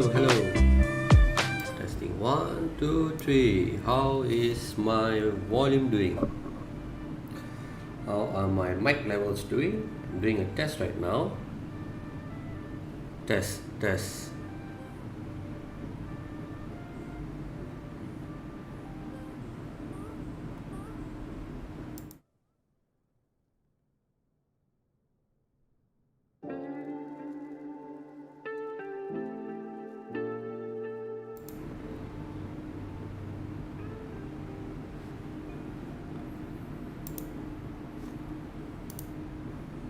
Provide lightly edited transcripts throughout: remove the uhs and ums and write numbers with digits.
hello. Testing one, two, three. How is my volume doing? How are my mic levels doing? I'm doing a test right now. Test, test.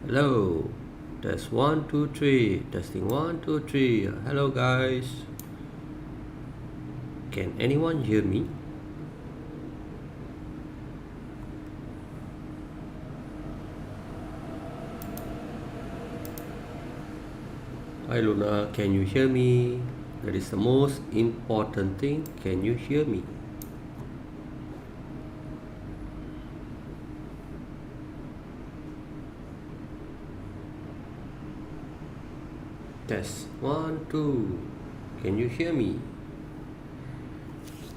Hello. Test one, two, three. Testing one, two, three. Hello, guys. Can anyone hear me? Hi, Luna. Can you hear me? That is the most important thing. Can you hear me? Test one, two. Can you hear me?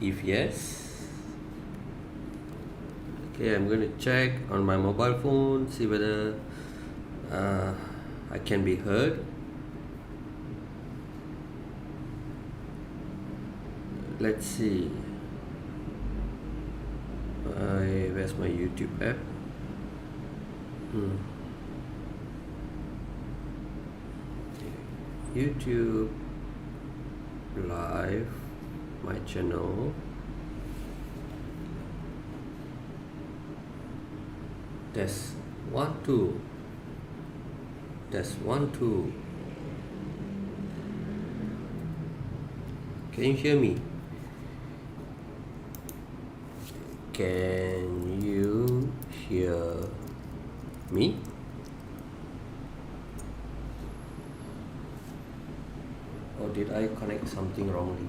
If yes, okay, I'm going to check on my mobile phone, see whether I can be heard. Let's see. Where's my YouTube app? YouTube live, my channel. Test one, two. Test one, two. Can you hear me? Can you hear me? Or did I connect something wrongly?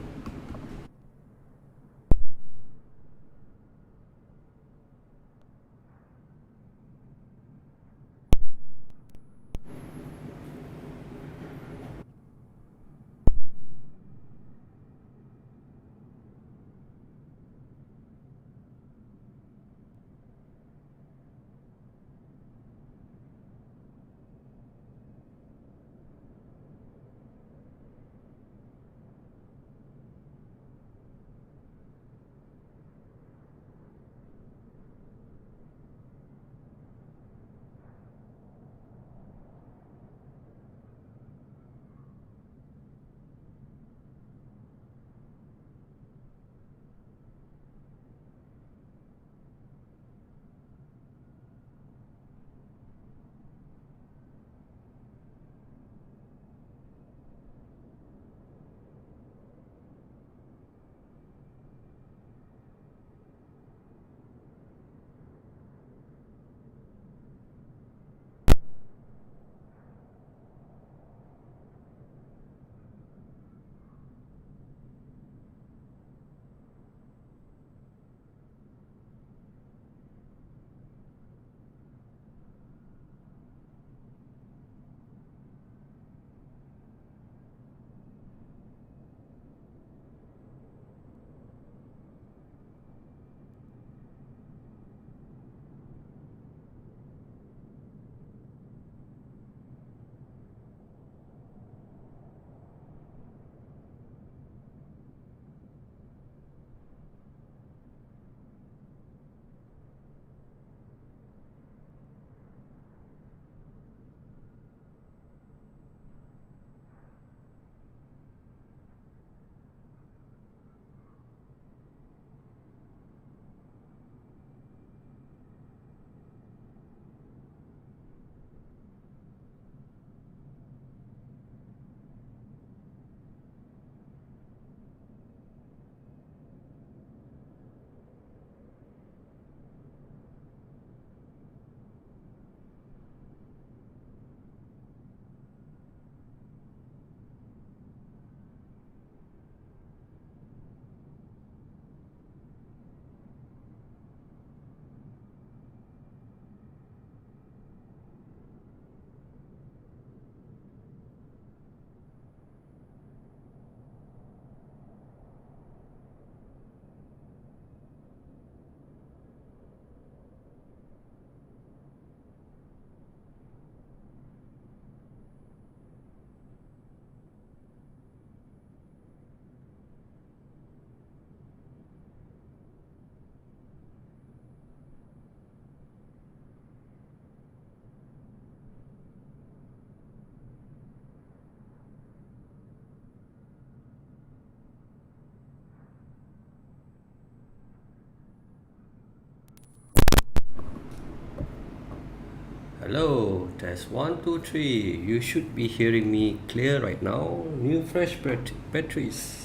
Hello, test 1, 2, 3. You should be hearing me clear right now. New fresh batteries.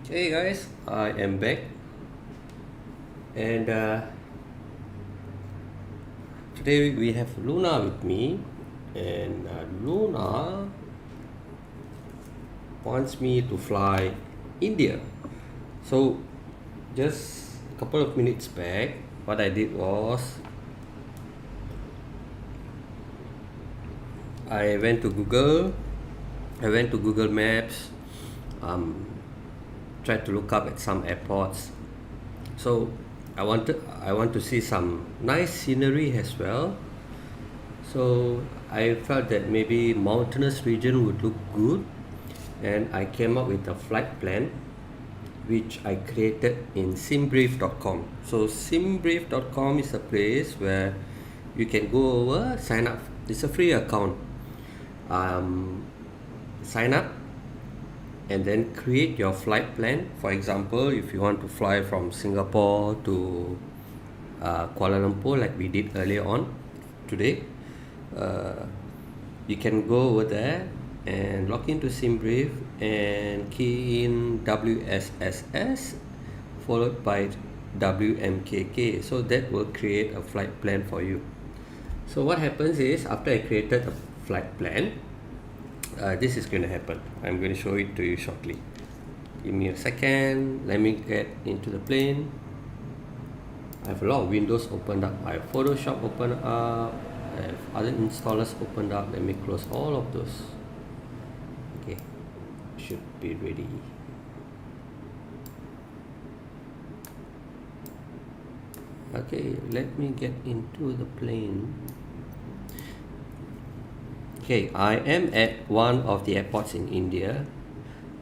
Hey guys, I am back, and today we have Luna with me, and Luna wants me to fly India. So just a couple of minutes back, what I did was I went to Google Maps, tried to look up at some airports. So I want to see some nice scenery as well. So I felt that maybe mountainous region would look good, and I came up with a flight plan which I created in simbrief.com. So simbrief.com is a place where you can go over, sign up. It's a free account. Sign up and then create your flight plan. For example, if you want to fly from Singapore to Kuala Lumpur like we did earlier on today, you can go over there and log into SimBrief and key in WSSS followed by WMKK. So that will create a flight plan for you. So what happens is, after I created a flight plan, this is going to happen. I'm going to show it to you shortly. Give me a second. Let me get into the plane. I have a lot of windows opened up. I have Photoshop open up. I have other installers opened up. Let me close all of those. Okay, should be ready. Okay, let me get into the plane. Okay, I am at one of the airports in India.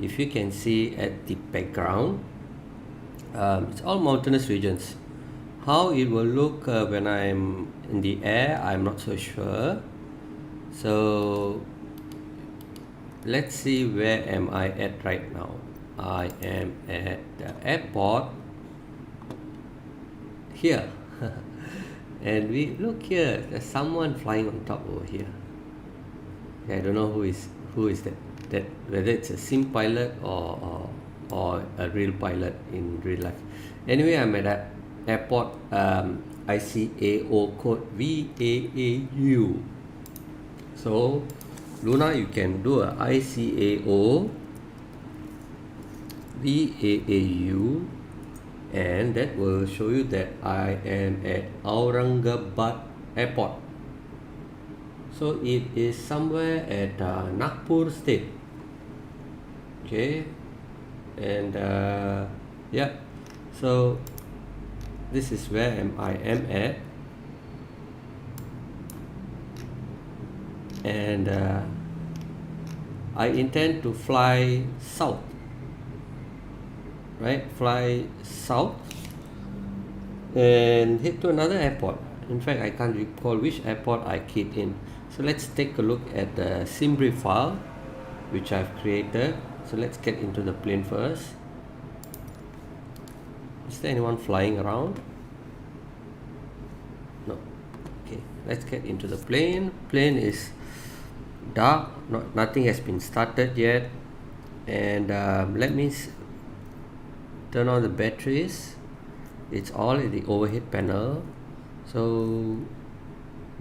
If you can see at the background, it's all mountainous regions. How it will look when I'm in the air, I'm not so sure. So let's see, where am I at right now? I am at the airport here. And we look here, there's someone flying on top over here. I don't know who is that whether it's a sim pilot or a real pilot in real life. Anyway, I'm at that airport, ICAO code VAAU. So Luna, you can do a ICAO VAAU, and that will show you that I am at Aurangabad airport. So it is somewhere at Nagpur state. Okay, and yeah, so this is where I am at, and I intend to fly south, right? Fly south and head to another airport. In fact, I can't recall which airport I keyed in. So let's take a look at the SimBrief file which I've created. So let's get into the plane first. Is there anyone flying around? No. Okay, let's get into the plane. Plane is dark, nothing has been started yet, and let me turn on the batteries. It's all in the overhead panel. So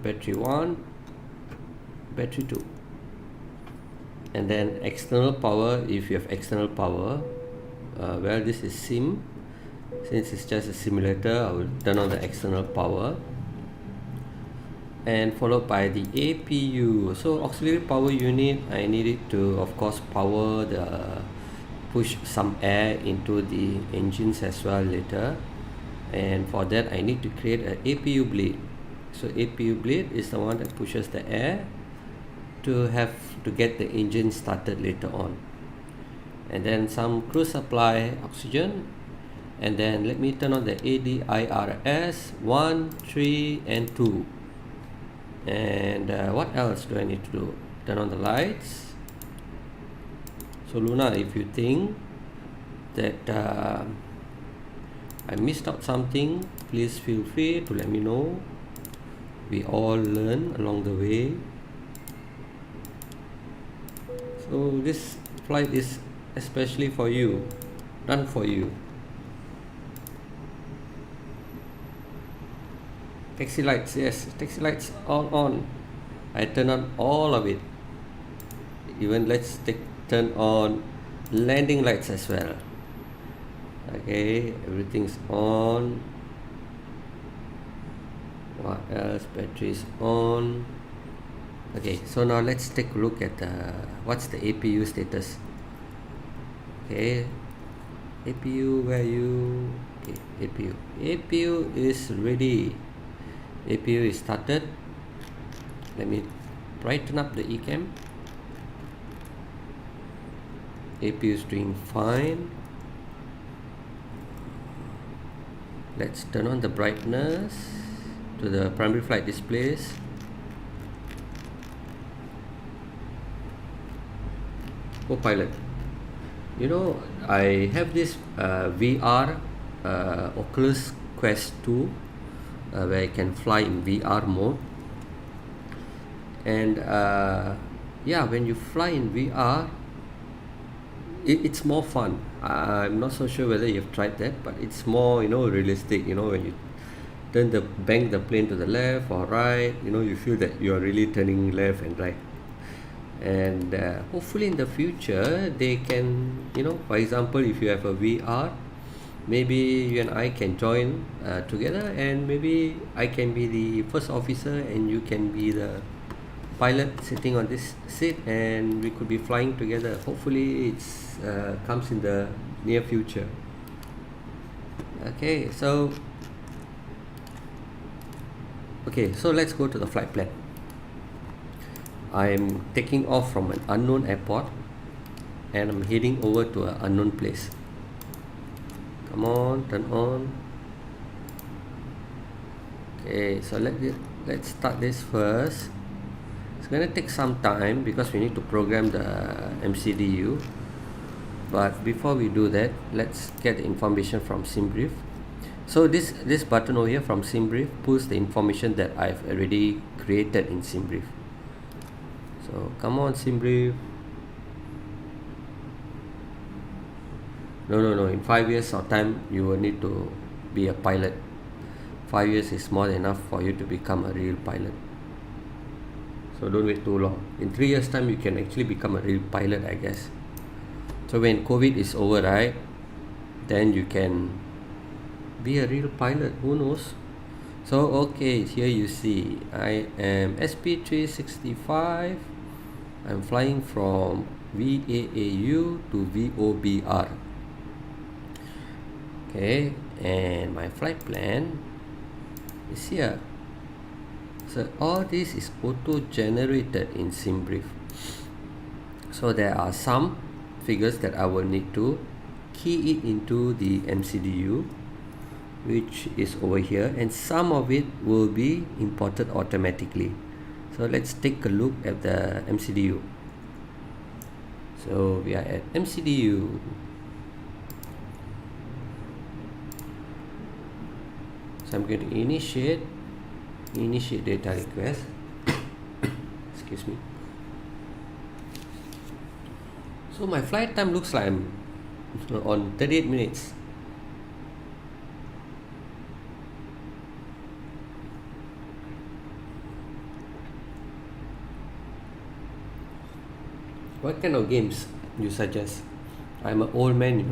battery 1, battery 2, and then external power. If you have external power, well, this is sim. Since it's just a simulator, I will turn on the external power, and followed by the APU. So auxiliary power unit, I need it to, of course, push some air into the engines as well later, and for that I need to create an APU blade. So APU blade is the one that pushes the air to get the engine started later on, and then some crew supply oxygen. And then let me turn on the ADIRS 1, 3 and 2. And what else do I need to do? Turn on the lights. So Luna, if you think that I missed out something, please feel free to let me know. We all learn along the way. So this flight is especially for you, done for you. Taxi lights, yes, taxi lights all on. I turn on all of it. Even let's turn on landing lights as well. Okay, everything's on. What else? Batteries on. Okay, so now let's take a look at what's the APU status. Okay, APU, where are you? Okay, APU is ready. APU is started. Let me brighten up the eCam. APU is doing fine. Let's turn on the brightness to the primary flight displays. Copilot. You know, I have this VR Oculus Quest 2 where I can fly in VR mode. And yeah, when you fly in VR, it's more fun. I'm not so sure whether you've tried that, but it's more, realistic. When you bank the plane to the left or right, you feel that you are really turning left and right. And hopefully in the future they can, for example, if you have a VR, maybe you and I can join together, and maybe I can be the first officer and you can be the pilot sitting on this seat, and we could be flying together. Hopefully it's comes in the near future. Okay, so let's go to the flight plan. I'm taking off from an unknown airport and I'm heading over to an unknown place. Come on, turn on. Okay, so let's start this first. It's gonna take some time because we need to program the MCDU. But before we do that, let's get the information from SimBrief. So this button over here from SimBrief pulls the information that I've already created in SimBrief. So come on, SimBrief. No, in 5 years of time you will need to be a pilot. 5 years is more than enough for you to become a real pilot. So don't wait too long. In 3 years time you can actually become a real pilot, I guess. So when COVID is over, right, then you can be a real pilot. Who knows? So okay, here you see I am SP365. I'm flying from VAAU to VOBR. Okay, and my flight plan is here. So all this is auto-generated in SimBrief. So there are some figures that I will need to key it into the MCDU, which is over here, and some of it will be imported automatically. So let's take a look at the MCDU. So we are at MCDU. So I'm going to initiate data request. Excuse me. So my flight time looks like I'm on 38 minutes. What kind of games you suggest? I'm an old man,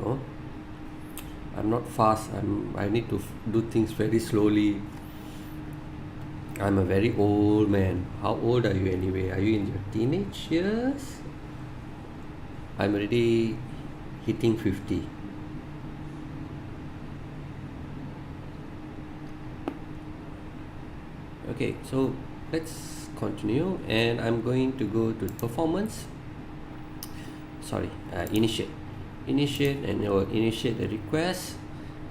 I'm not fast. I need to do things very slowly. I'm a very old man. How old are you anyway? Are you in your teenage years? I'm already hitting 50. Okay, so let's continue, and I'm going to go to performance. Initiate, and it will initiate the request,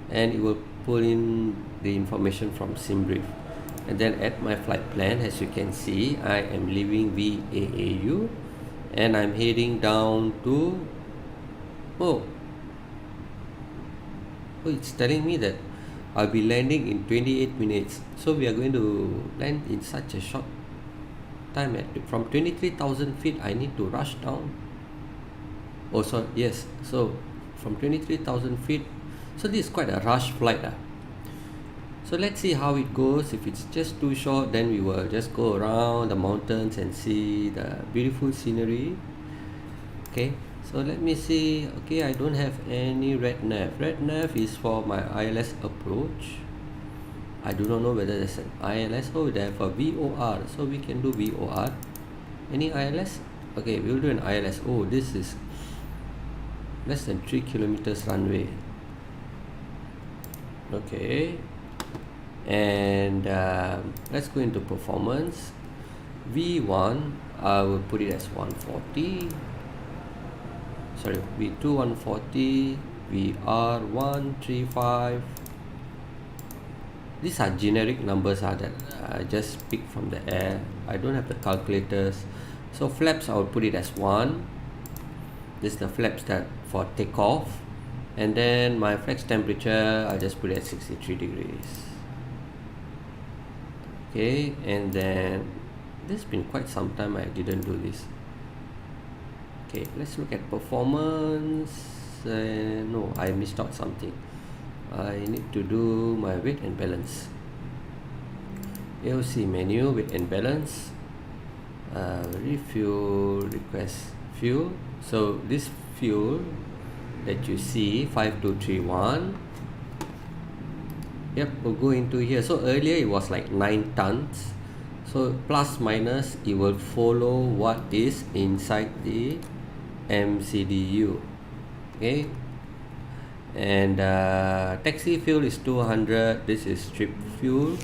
and it will pull in the information from SimBrief. And then at my flight plan, as you can see, I am leaving VAAU and I'm heading down to it's telling me that I'll be landing in 28 minutes. So we are going to land in such a short time. From 23,000 feet, I need to rush down. Oh, sorry, yes. So from 23,000 feet, so this is quite a rush flight. So let's see how it goes. If it's just too short, then we will just go around the mountains and see the beautiful scenery. Okay, so let me see. Okay, I don't have any red nav. Red nav is for my ILS approach. I do not know whether there's an ILS. Oh, they have a VOR, so we can do VOR. Any ILS? Okay, we'll do an ILS. Oh, this is less than 3 kilometers runway. Okay, and let's go into performance. V1, I will put it as 140. Sorry, V2 140, VR 135. These are generic numbers that I just picked from the air. I don't have the calculators. So flaps, I'll put it as 1. This is the flaps that for takeoff. And then my flex temperature, I just put it at 63 degrees. Okay, and then this has been quite some time I didn't do this. Okay, let's look at performance. No, I missed out something. I need to do my weight and balance. AOC menu, weight and balance. Refuel request fuel. So this fuel that you see 5231, yep, we'll go into here. So earlier it was like 9 tons, so plus minus it will follow what is inside the MCDU. Okay, and taxi fuel is 200. This is strip fuel.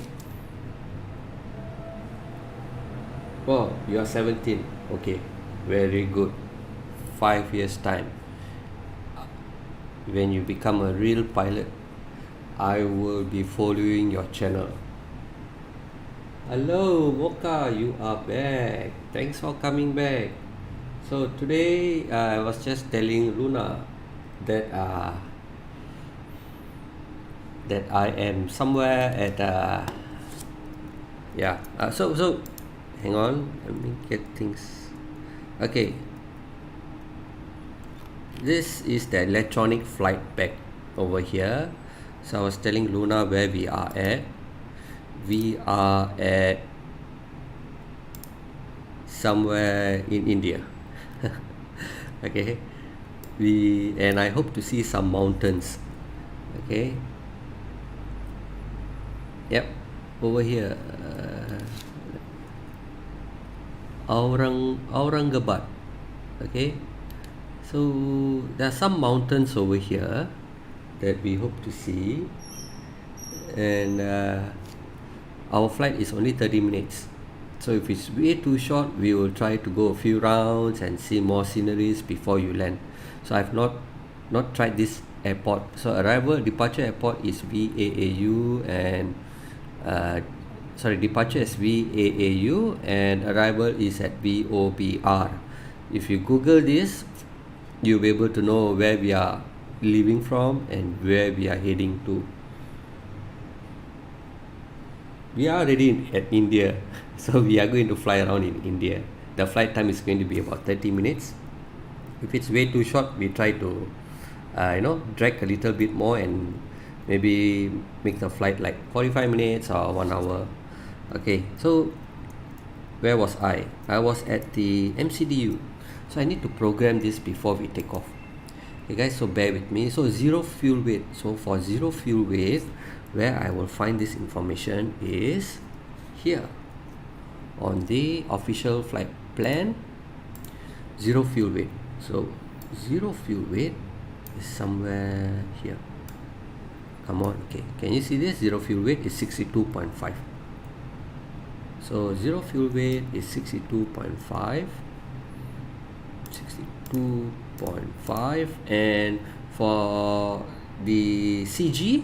Oh, you are 17. Okay, very good. 5 years time, when you become a real pilot, I will be following your channel. Hello Mocha, you are back. Thanks for coming back. So today I was just telling Luna that I am somewhere at so hang on, let me get things. Okay, this is the electronic flight bag over here. So I was telling Luna where we are at. We are at somewhere in India. Okay, and I hope to see some mountains. Okay, yep, over here, Aurangabad. Okay, so there are some mountains over here that we hope to see, and our flight is only 30 minutes. So if it's way too short, we will try to go a few rounds and see more sceneries before you land. So I've not tried this airport. So departure airport is VAAU, and departure is VAAU and arrival is at VOBR. If you Google this, you'll be able to know where we are leaving from and where we are heading to. We are already at India, so we are going to fly around in India. The flight time is going to be about 30 minutes. If it's way too short, we try to drag a little bit more and maybe make the flight like 45 minutes or 1 hour. Okay, so where was I? I was at the MCDU. So I need to program this before we take off. Okay guys, so bear with me. So zero fuel weight. So for zero fuel weight, where I will find this information is here on the official flight plan. Zero fuel weight. So zero fuel weight is somewhere here. Come on, okay, can you see this? Zero fuel weight is 62.5. So zero fuel weight is 62.5, and for the CG,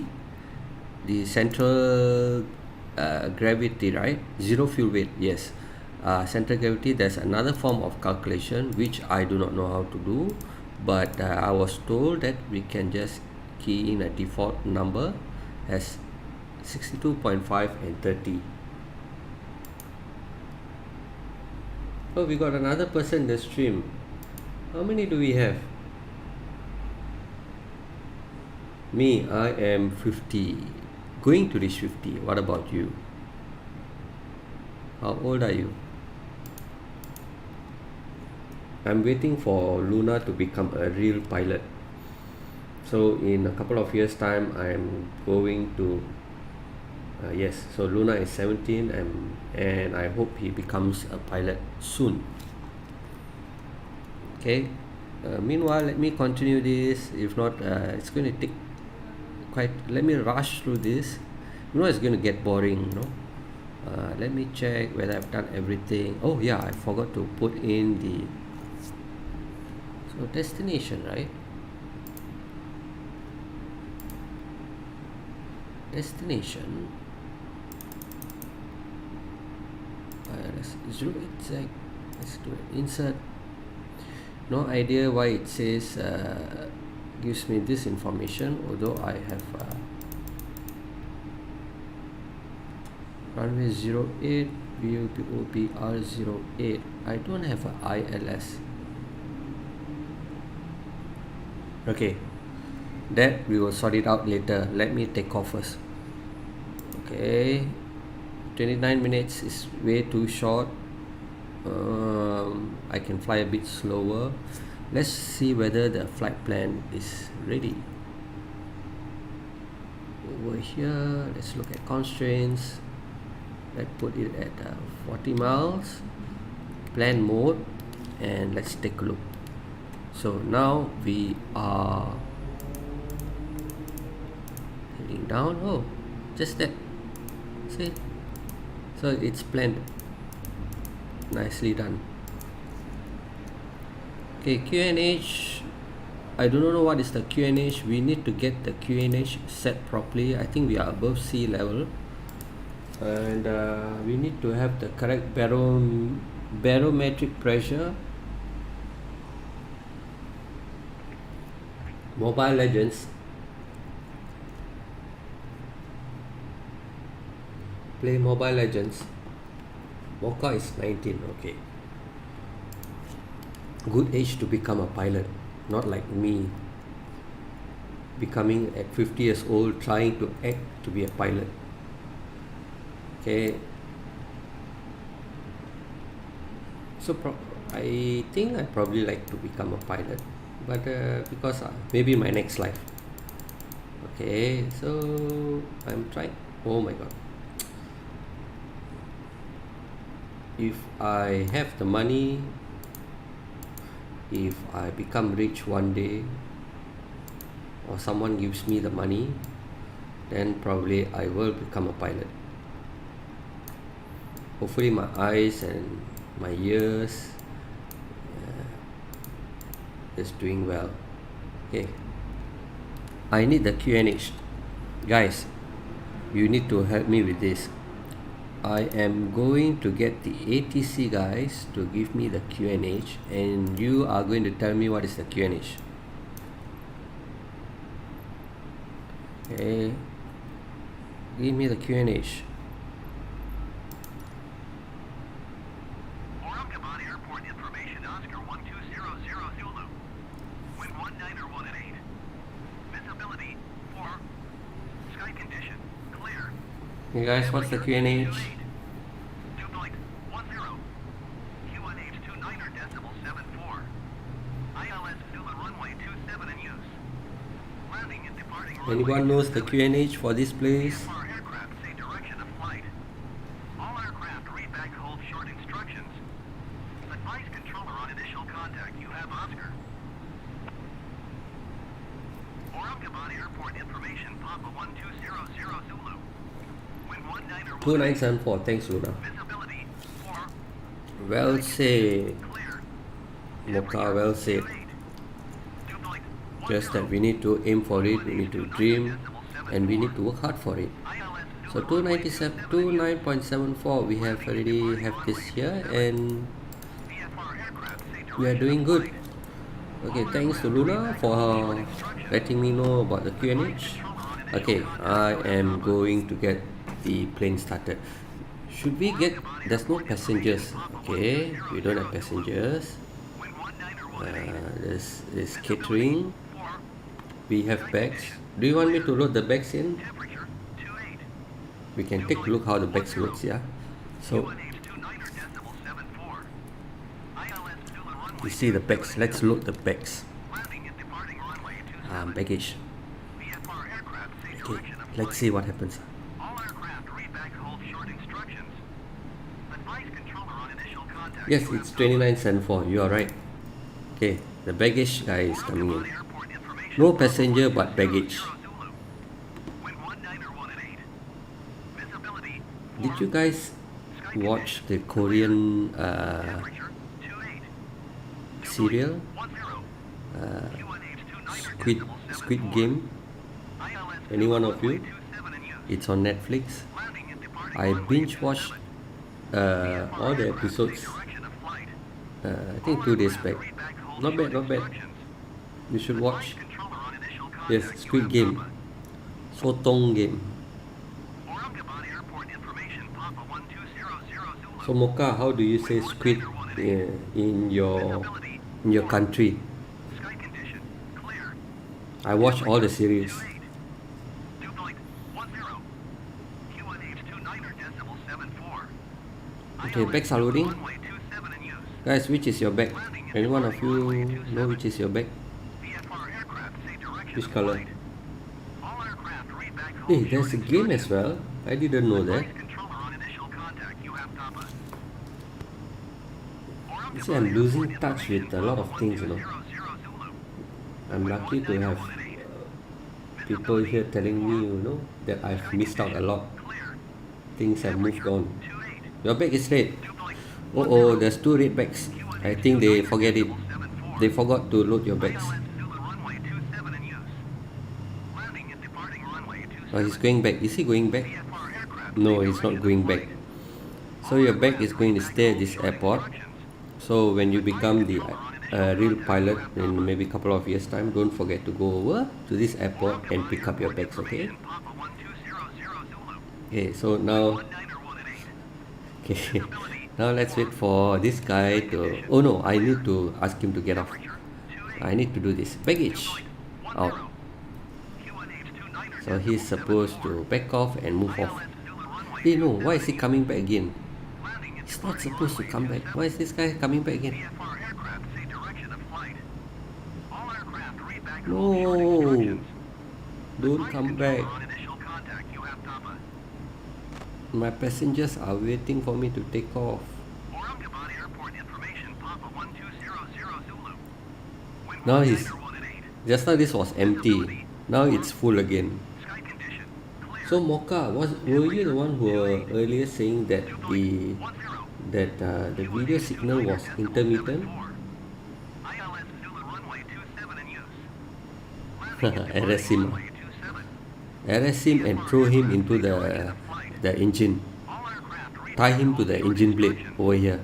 the central gravity, right? Zero fuel weight, yes. Central gravity, there's another form of calculation which I do not know how to do, but I was told that we can just key in a default number as 62.5 and 30. Oh, we got another person in the stream. How many do we have? Me, I am 50. Going to reach 50. What about you? How old are you? I'm waiting for Luna to become a real pilot. So in a couple of years time, I'm going to yes, so Luna is 17 and I hope he becomes a pilot soon. Okay, meanwhile, let me continue this. If not, it's going to take let me rush through this. It's going to get boring, let me check whether I've done everything. Oh yeah, I forgot to put in the destination, right? Destination. Let's do it. Insert. No idea why it says gives me this information, although I have runway 08 VOBR08. I don't have a ILS. Okay, that we will sort it out later. Let me take off first. Okay, 29 minutes is way too short. I can fly a bit slower. Let's see whether the flight plan is ready. Over here, let's look at constraints. Let's put it at 40 miles, plan mode, and let's take a look. So now we are heading down. Oh, just that. See? So it's planned. Nicely done. Okay, QNH. I don't know what is the QNH. We need to get the QNH set properly. I think we are above sea level. And we need to have the correct barometric pressure. Mobile Legends. Play Mobile Legends. Mocha is 19. Okay. Good age to become a pilot. Not like me, becoming at 50 years old, trying to act to be a pilot. Okay. So I think I probably like to become a pilot, but because maybe my next life. Okay, so I'm trying. Oh my god. If I have the money, if I become rich one day, or someone gives me the money, then probably I will become a pilot. Hopefully my eyes and my ears is doing well. Okay, I need the QNH. Guys, you need to help me with this. I am going to get the ATC guys to give me the QNH, and you are going to tell me what is the QNH. Okay, give me the QNH. Airport information, Oscar 1200 Zulu. Wind 19 or 1 at 8. Visibility 4. Sky condition clear. Hey guys, what's the QNH? 2.10. Q1H 29.74. ILS Zulu runway 27 in use. Landing and departing. Anyone knows the QNH for this place? All aircraft say direction of flight. All aircraft read back hold short instructions. Advise controller on initial contact. You have Oscar. Aurangabad Airport information, Papa 1200 Zulu. 2974, thanks Luna. Well said. Mocha, well said. Just that we need to aim for it, we need to dream, and we need to work hard for it. So 29.74, we have already have this here, and we are doing good. Okay, thanks to Luna for letting me know about the QNH. Okay, I am going to get the plane started. Should we get, there's no passengers. Okay, we don't have passengers. There's catering. We have bags. Do you want me to load the bags in? We can take a look how the bags looks, yeah. So you see the bags. Let's load the bags. Baggage. Okay, let's see what happens. Yes, it's 2974. You are right. Okay, the baggage guy is coming in. No passenger but baggage. Did you guys watch the Korean serial? Squid Game? Any one of you? It's on Netflix. I binge watched all the episodes. I think 2 days back. Not bad, not bad. You should watch. Yes, Squid Game. Sotong game. So Mocha, how do you say squid in your country? I watch all the series. Okay, bags are loading. Guys, which is your bag? Any one of you know which is your bag? Which color? Hey, there's a game as well. I didn't know that. You see, I'm losing touch with a lot of things, you know. I'm lucky to have people here telling me, you know, that I've missed out a lot. Things have moved on. Your bag is red. Oh, there's 2 red bags. I think they forget it. They forgot to load your bags. Oh, he's going back. Is he going back? No, he's not going back. So your bag is going to stay at this airport. So when you become the real pilot in maybe a couple of years time, don't forget to go over to this airport and pick up your bags, okay? Okay, so now, okay, now let's wait for this guy to, oh no, I need to ask him to get off. I need to do this. Baggage out. So he's supposed to back off and move off. Hey, no, why is he coming back again? He's not supposed to come back. Why is this guy coming back again? No, don't come back. My passengers are waiting for me to take off. Now just now this was empty. Now it's full again. So Mocha, were you the one who were earlier saying that the video signal was intermittent? Arrest him and throw him into the engine. Tie him to the engine blade over here.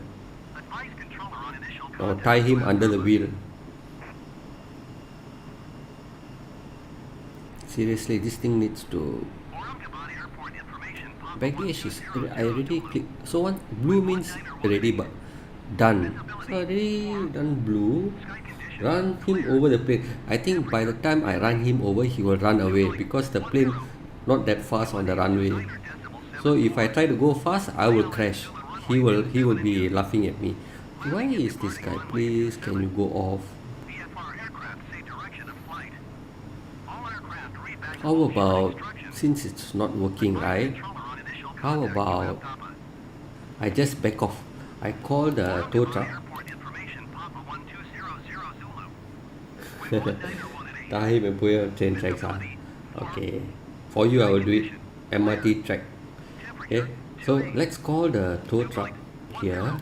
Or tie him under the wheel. Seriously, this thing needs to... Baggage is... I already clicked. So one blue means already done. So already done blue. Run him over the plane. I think by the time I run him over, he will run away because the plane not that fast on the runway. So if I try to go fast, I will crash. He will be laughing at me. Why is this guy? Please, can you go off? How about, since it's not working right, how about I just back off? I call the tow truck. Tie him and put it on train tracks. Okay. For you, I will do it. MRT track. Okay. So let's call the tow truck here.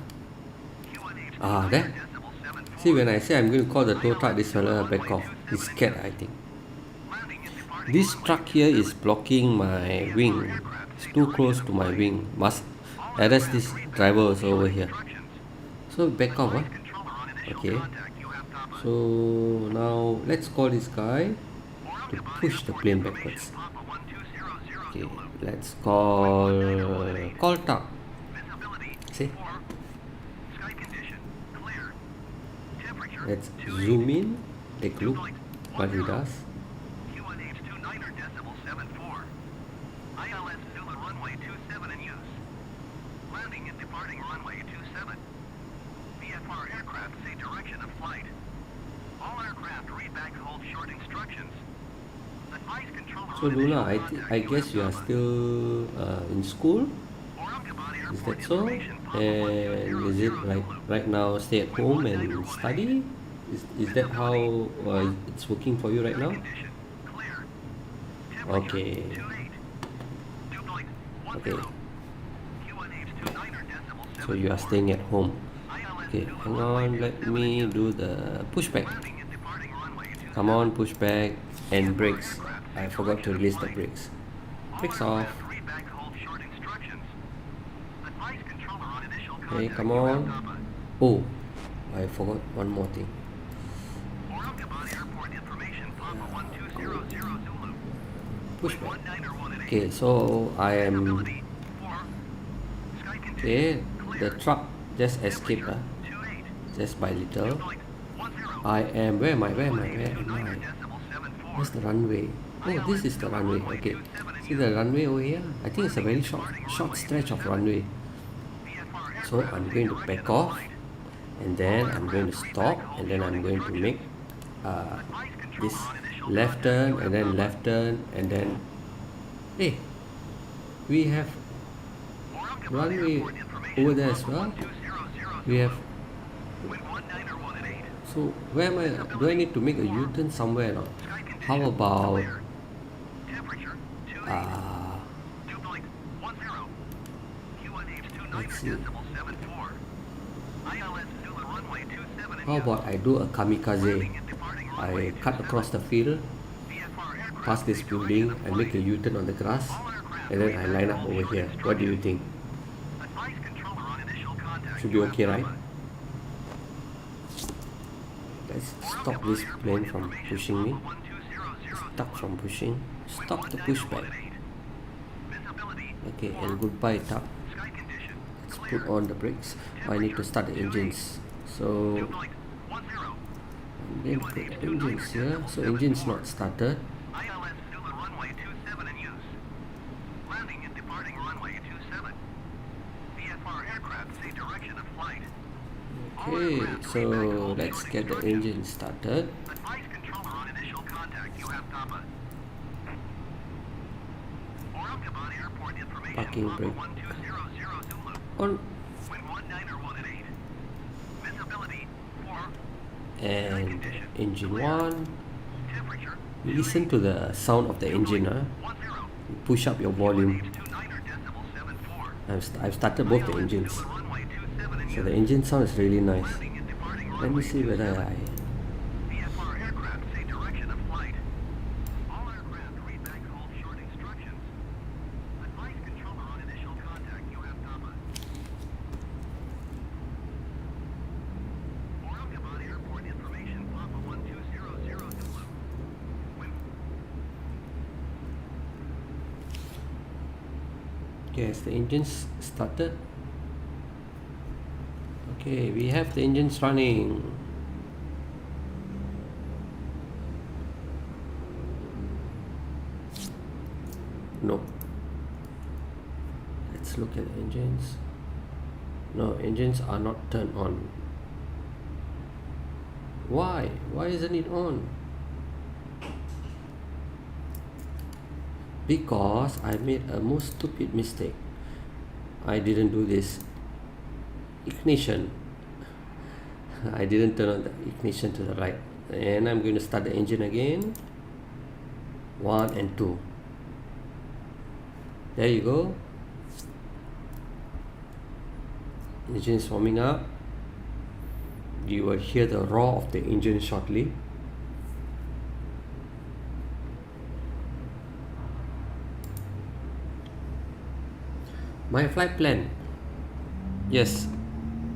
There. See, when I say I'm going to call the tow truck, this fella back off. He's scared, I think. This truck here is blocking my wing. It's too close to my wing. Must arrest this driver also over here. So back off. Okay. So now let's call this guy to push the plane backwards. Okay, let's call top. See? Let's zoom in, take a look what he does. Landing and departing runway 27. VFR aircraft say direction of flight. All aircraft read back hold short instructions. Advise controller So Luna, I guess you are still in school. Is that so? And is it like right now stay at home and study? Is that how it's working for you right now? Okay. Okay. So you are staying at home. Okay, hang on, let me do the pushback. Come on, pushback and brakes. I forgot to release the brakes. Brakes off. Okay, come on. Oh, I forgot one more thing. Pushback. Okay, so I am. Okay, the truck just escaped, just by little. I am. Where am I? Where's the runway? Oh, this is the runway. Okay, see the runway over here? I think it's a very short stretch of runway. So I'm going to back off, and then I'm going to stop, and then I'm going to make this left turn, and then left turn, and then hey, we have runway over there as well. We have. So where am I? Do I need to make a U-turn somewhere or not? How about let's see. How about I do a kamikaze? I cut across the field, past this building, I make a U-turn on the grass, and then I line up over here. What do you think? Should be okay, right? Let's stop this plane from pushing me. Stop from pushing. Stop the pushback. Okay, and goodbye, tap. Let's put on the brakes. I need to start the engines. So I'm going to put the engines here. So engine's not started. Okay, so let's get the engine started. Parking brake on. And engine 1. Listen to the sound of the engine. Push up your volume. I've started both the engines. So the engine sound is really nice. Let me see whether I... Yes, the engines started. Okay, we have the engines running. No. Let's look at the engines. No, engines are not turned on. Why? Why isn't it on? Because I made a most stupid mistake. I didn't do this. Ignition. I didn't turn on the ignition to the right. And I'm going to start the engine again. 1 and 2. There you go. Engine is warming up. You will hear the roar of the engine shortly. My flight plan. Yes,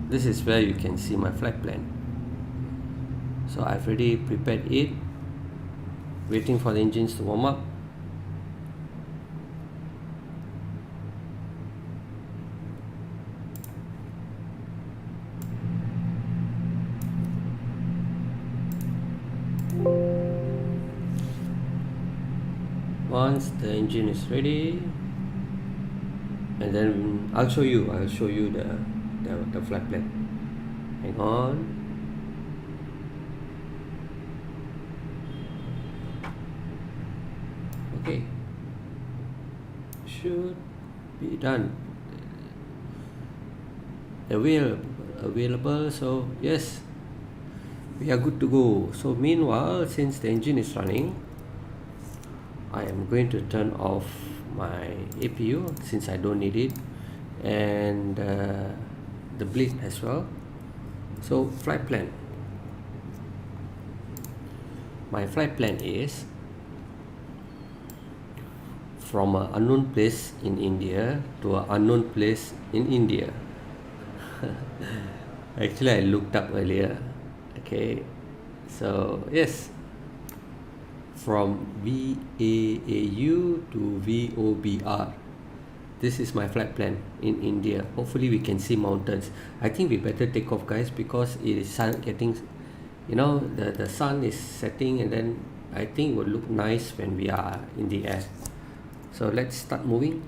this is where you can see my flight plan. So I've already prepared it, waiting for the engines to warm up. once the engine is ready, and then I'll show you the flight plan. Hang on. Okay, should be done. Available, so yes, we are good to go. So meanwhile, since the engine is running, I am going to turn off my APU since I don't need it, and the bleed as well. So flight plan. My flight plan is from an unknown place in India to an unknown place in India. Actually, I looked up earlier. Okay, so yes, from VAAU to VOBR. This is my flight plan in India. Hopefully we can see mountains. I think we better take off, guys, because it is getting, the sun is setting, and then I think it will look nice when we are in the air. So let's start moving.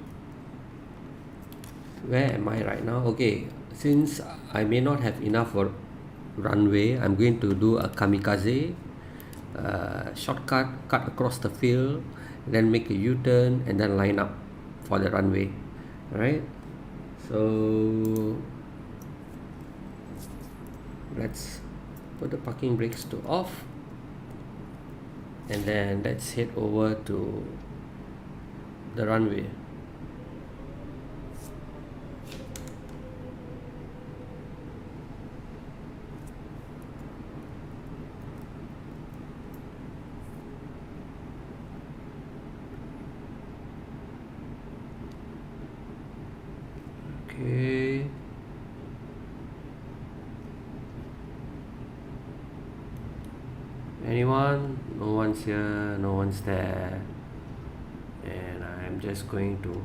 Where am I right now? Okay, since I may not have enough runway, I'm going to do a kamikaze shortcut, cut across the field, then make a U-turn, and then line up for the runway. All right, so let's put the parking brakes to off, and then let's head over to the runway. Okay. Anyone? No one's here, no one's there. And I'm just going to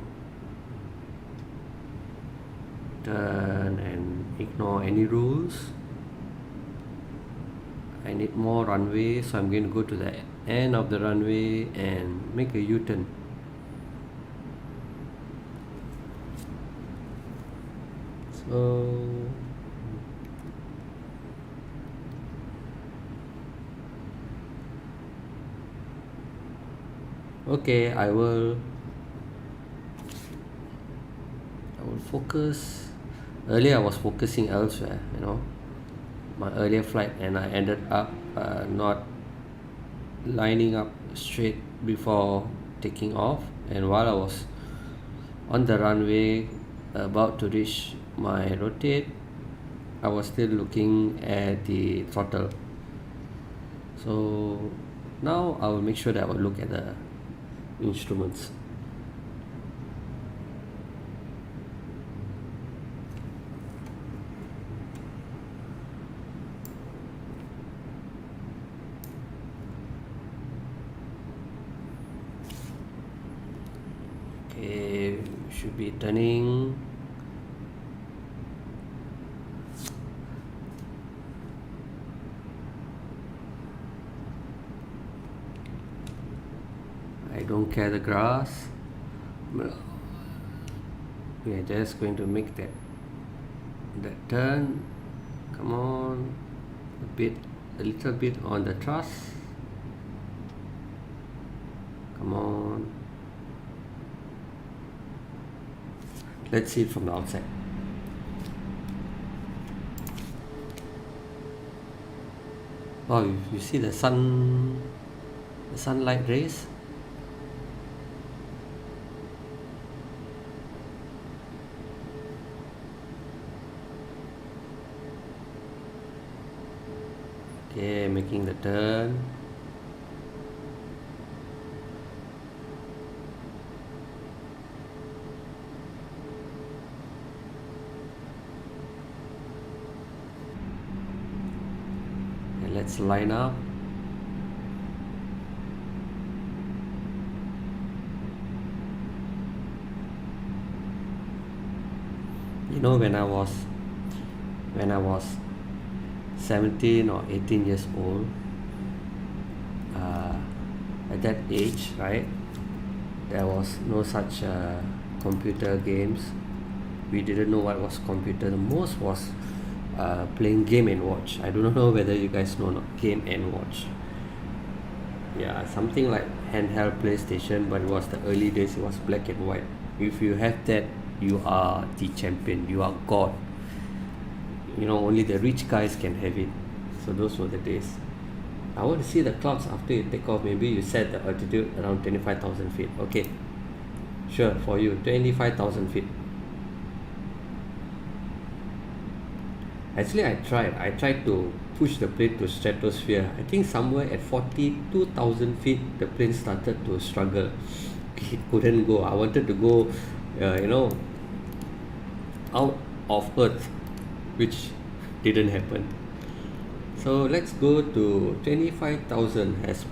turn and ignore any rules. I need more runway, so I'm going to go to the end of the runway and make a U-turn. So okay, I will focus. Earlier I was focusing elsewhere, my earlier flight, and I ended up not lining up straight before taking off, and while I was on the runway about to reach my rotate, I was still looking at the throttle. So now I will make sure that I will look at the instruments. Okay, should be turning. I don't care the grass. We are just going to make that turn. Come on, a little bit on the thrust. Come on. Let's see it from the outside. Wow, you see the sunlight rays. Okay, making the turn. And let's line up. When I was 17 or 18 years old, at that age, right, there was no such computer games. We didn't know what was computer. The most was playing Game and Watch. I don't know whether you guys know or not, Game and Watch. Yeah, something like handheld PlayStation, but it was the early days. It was black and white. If you have that, you are the champion. You are God. You know, only the rich guys can have it. So those were the days. I want to see the clouds after you take off. Maybe you set the altitude around 25,000 feet. Okay, sure, for you, 25,000 feet. Actually, I tried to push the plane to stratosphere. I think somewhere at 42,000 feet, the plane started to struggle. It couldn't go. I wanted to go, out of Earth, which didn't happen. So let's go to 25,000 as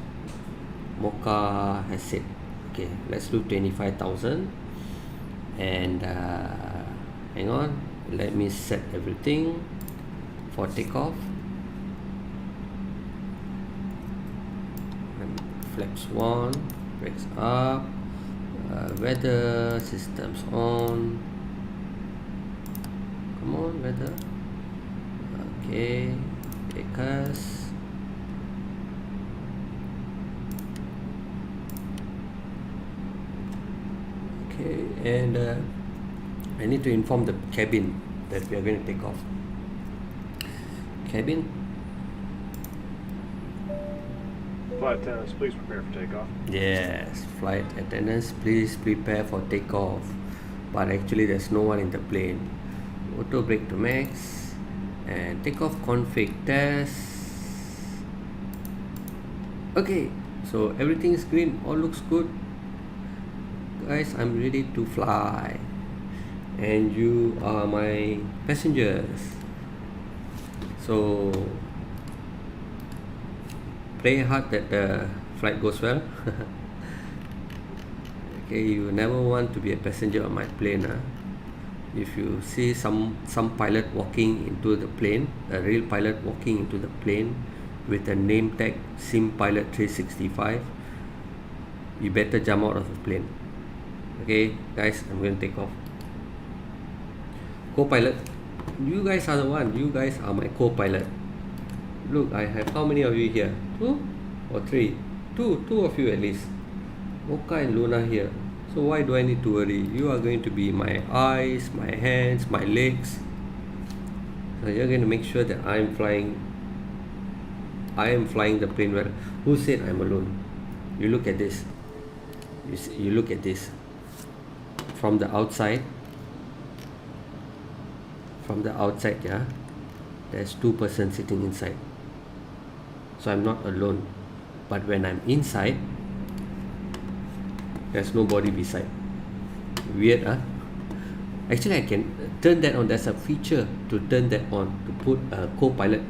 Mocha has said. Okay, let's do 25,000. And hang on, let me set everything for takeoff. And flaps 1, brakes up, weather systems on. Come on, weather. Okay, take us. Okay, and I need to inform the cabin that we are going to take off. Cabin. Flight attendants, please prepare for takeoff. Yes, flight attendants, please prepare for takeoff. But actually, there's no one in the plane. Auto brake to max, and takeoff config test. Okay, so everything is green, all looks good. Guys, I'm ready to fly, and you are my passengers. So pray hard that the flight goes well. Okay, you never want to be a passenger on my plane. If you see some pilot walking into the plane, a real pilot walking into the plane with a name tag Sim Pilot 365, you better jump out of the plane. Okay guys, I'm going to take off. Co-pilot, you guys are the one. You guys are my co-pilot. Look, I have how many of you here? 2 or 3? Two of you at least. Mocha and Luna here. So why do I need to worry? You are going to be my eyes, my hands, my legs. So you're going to make sure that I am flying the plane well. Who said I'm alone? You look at this. You look at this. From the outside, yeah, there's 2 persons sitting inside. So I'm not alone. But when I'm inside, there's nobody beside. Weird, huh? Actually, I can turn that on. There's a feature to turn that on, to put a co-pilot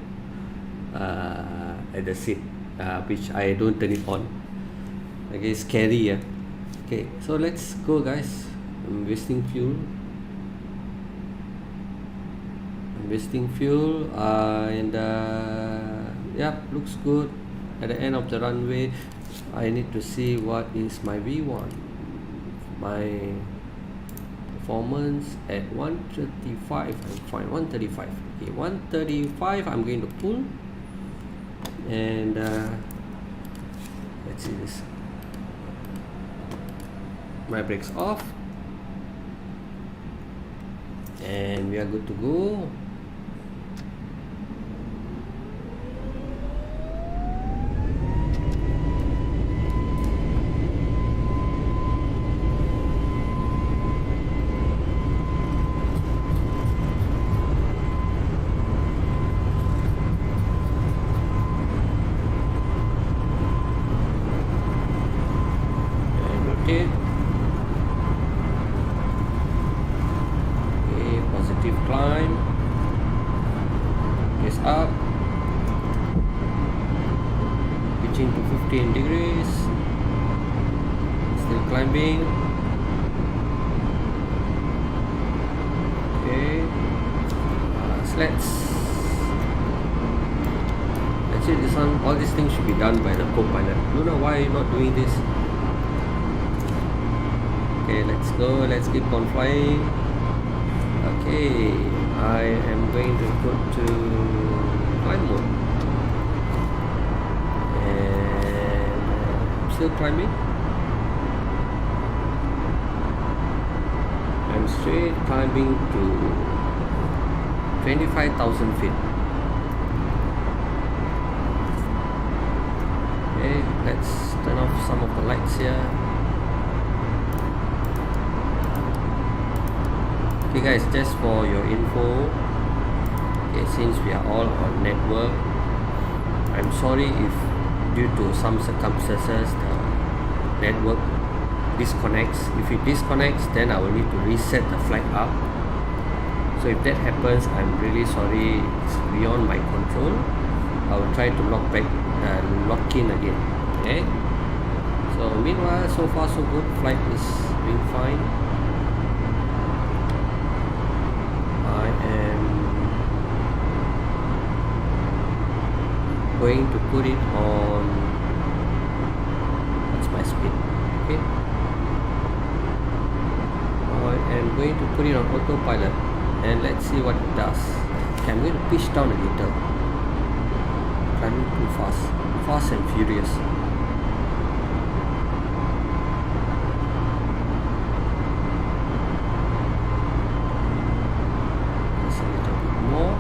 at the seat, which I don't turn it on. Okay, scary, yeah. Okay, so let's go, guys. I'm wasting fuel. And yeah, looks good. At the end of the runway, I need to see what is my V1. My performance at 135. I'm fine. 135. Okay, 135. I'm going to pull. And let's see this. My brakes off. And we are good to go. Okay. Positive climb. Is up. Reaching to 15 degrees. Still climbing. Okay. Slats. Actually, this one, all these things should be done by the co-pilot. Luna, why are you not doing this? Okay, let's go. Let's keep on flying. Okay, I am going to go to climb mode. And I'm still climbing. I'm straight climbing to 25,000 feet. Okay, let's turn off some of the lights here. Okay guys, just for your info, okay, since we are all on network, I'm sorry if due to some circumstances the network disconnects. If it disconnects, then I will need to reset the flag up. So if that happens, I'm really sorry, it's beyond my control. I will try to lock in again. Okay, so meanwhile, so far so good, flight is doing fine. I am going to put it on, what's my speed? Okay, I am going to put it on autopilot and let's see what it does. Okay, I'm going to pitch down a little. Climbing too fast and furious. Just a little bit more.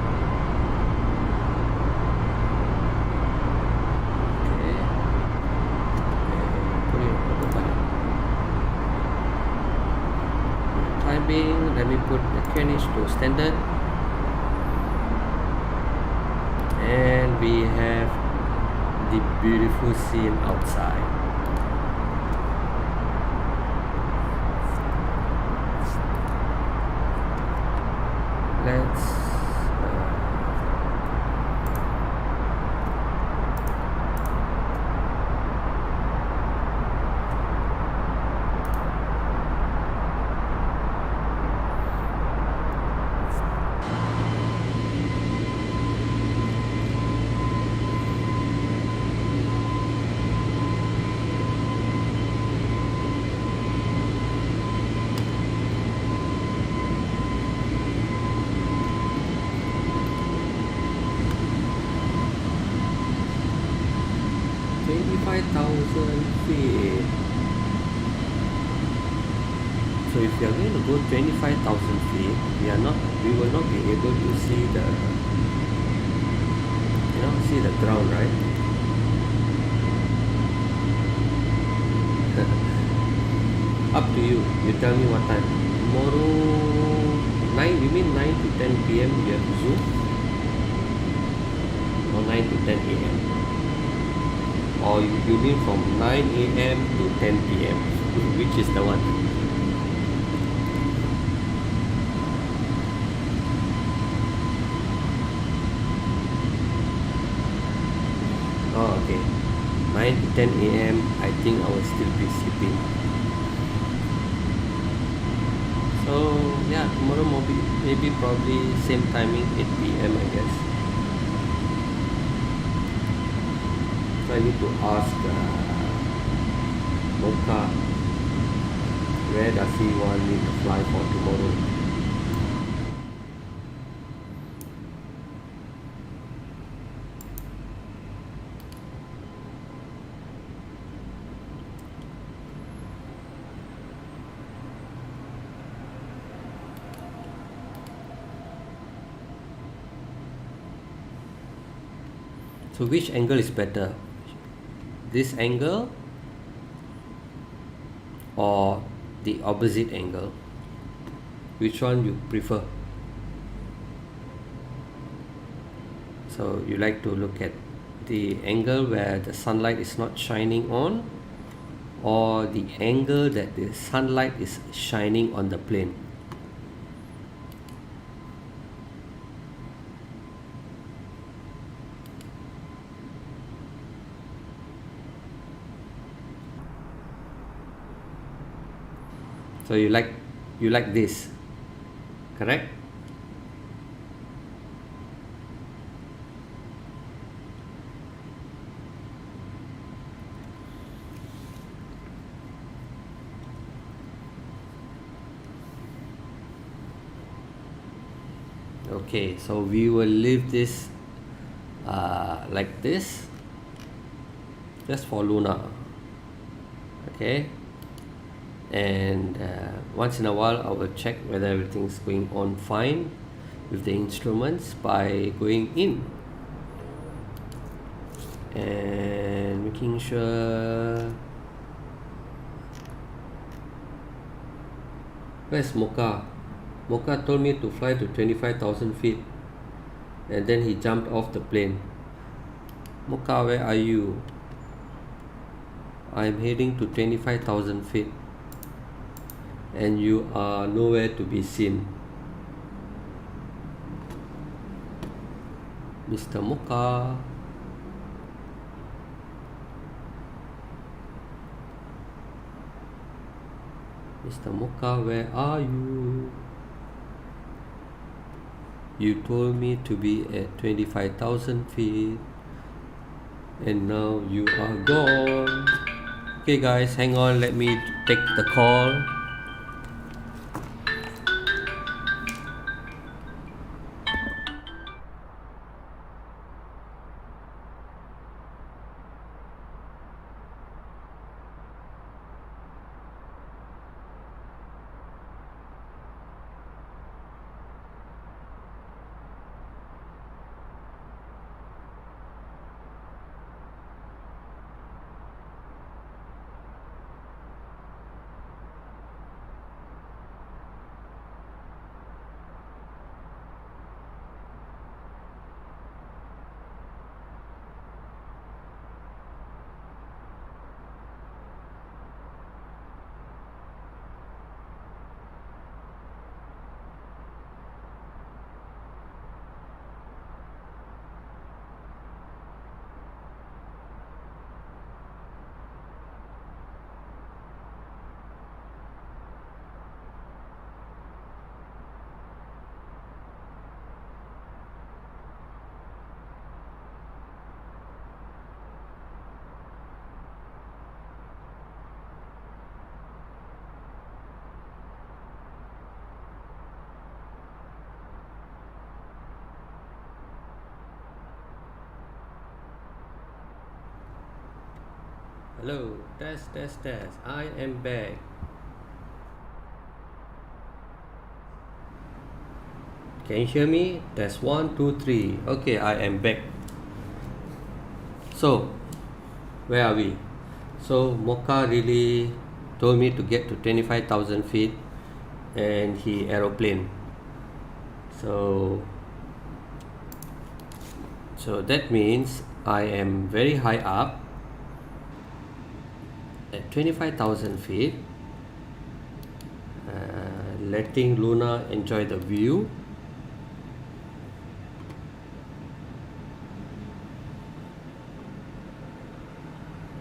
Okay, and put it on autopilot. Climbing, let me put the QNH to standard. And we have the beautiful scene outside. Let's feet. So if you are going to go 25,000 feet, we will not be able to see the ground, right? Up to you. You tell me what time. Tomorrow 9, you mean 9 to 10 p.m. you have to zoom? Or 9 to 10 a.m.? Or you mean from 9 a.m. to 10 p.m. Which is the one? Oh, okay. 9 to 10 a.m. I think I will still be sleeping. So yeah, tomorrow maybe probably same timing, 8 p.m. I guess. So I need to ask Mocha, where does he want me to fly for tomorrow? So which angle is better? This angle or the opposite angle? Which one you prefer? So you like to look at the angle where the sunlight is not shining on, or the angle that the sunlight is shining on the plane? So you like this, correct? Okay, so we will leave this like this just for Luna. Okay, and once in a while I will check whether everything's going on fine with the instruments by going in and making sure. Where's Mocha? Mocha told me to fly to 25,000 feet and then he jumped off the plane. Mocha, where are you? I'm heading to 25,000 feet and you are nowhere to be seen. Mr. Mocha. Mr. Mocha, where are you? You told me to be at 25,000 feet and now you are gone. Okay guys, hang on, let me take the call. Hello, test. I am back. Can you hear me? Test 1, 2, 3. Okay, I am back. So, where are we? So, Mocha really told me to get to 25,000 feet and he aeroplane. So that means I am very high up at 25,000 feet, letting Luna enjoy the view.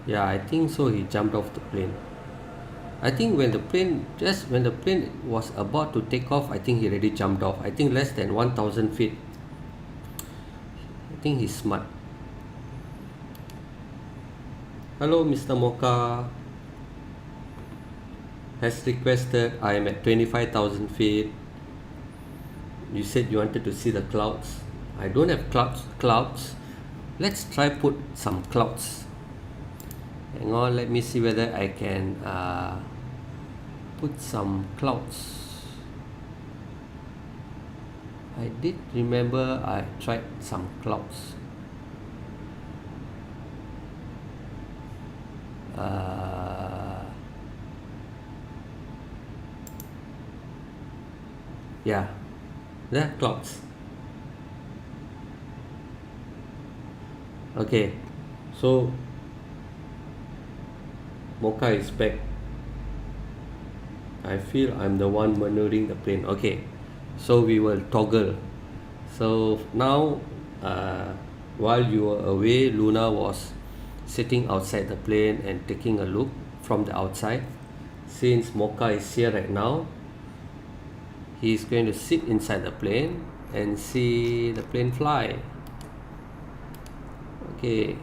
Yeah, I think so. He jumped off the plane. I think when the plane was about to take off, I think he already jumped off. I think less than 1,000 feet. I think he's smart. Hello, Mr. Mocha. As requested, I am at 25,000 feet. You said you wanted to see the clouds. I don't have clouds. Let's try put some clouds. Hang on, let me see whether I can put some clouds. I did remember I tried some clouds. Yeah, there are clouds. Okay, so Mocha is back. I feel I'm the one maneuvering the plane. Okay, so we will toggle. So now, while you were away, Luna was sitting outside the plane and taking a look from the outside. Since Mocha is here right now, he's going to sit inside the plane and see the plane fly. Okay,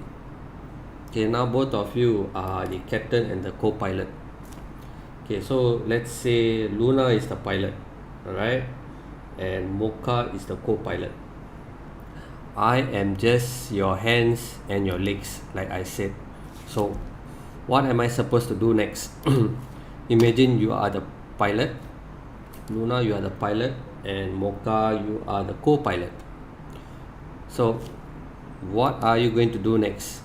now both of you are the captain and the co-pilot. Okay, so let's say Luna is the pilot. Alright, and Mocha is the co-pilot. I am just your hands and your legs, like I said. So what am I supposed to do next? Imagine you are the pilot, Luna, you are the pilot, and Mocha, you are the co-pilot. So what are you going to do next?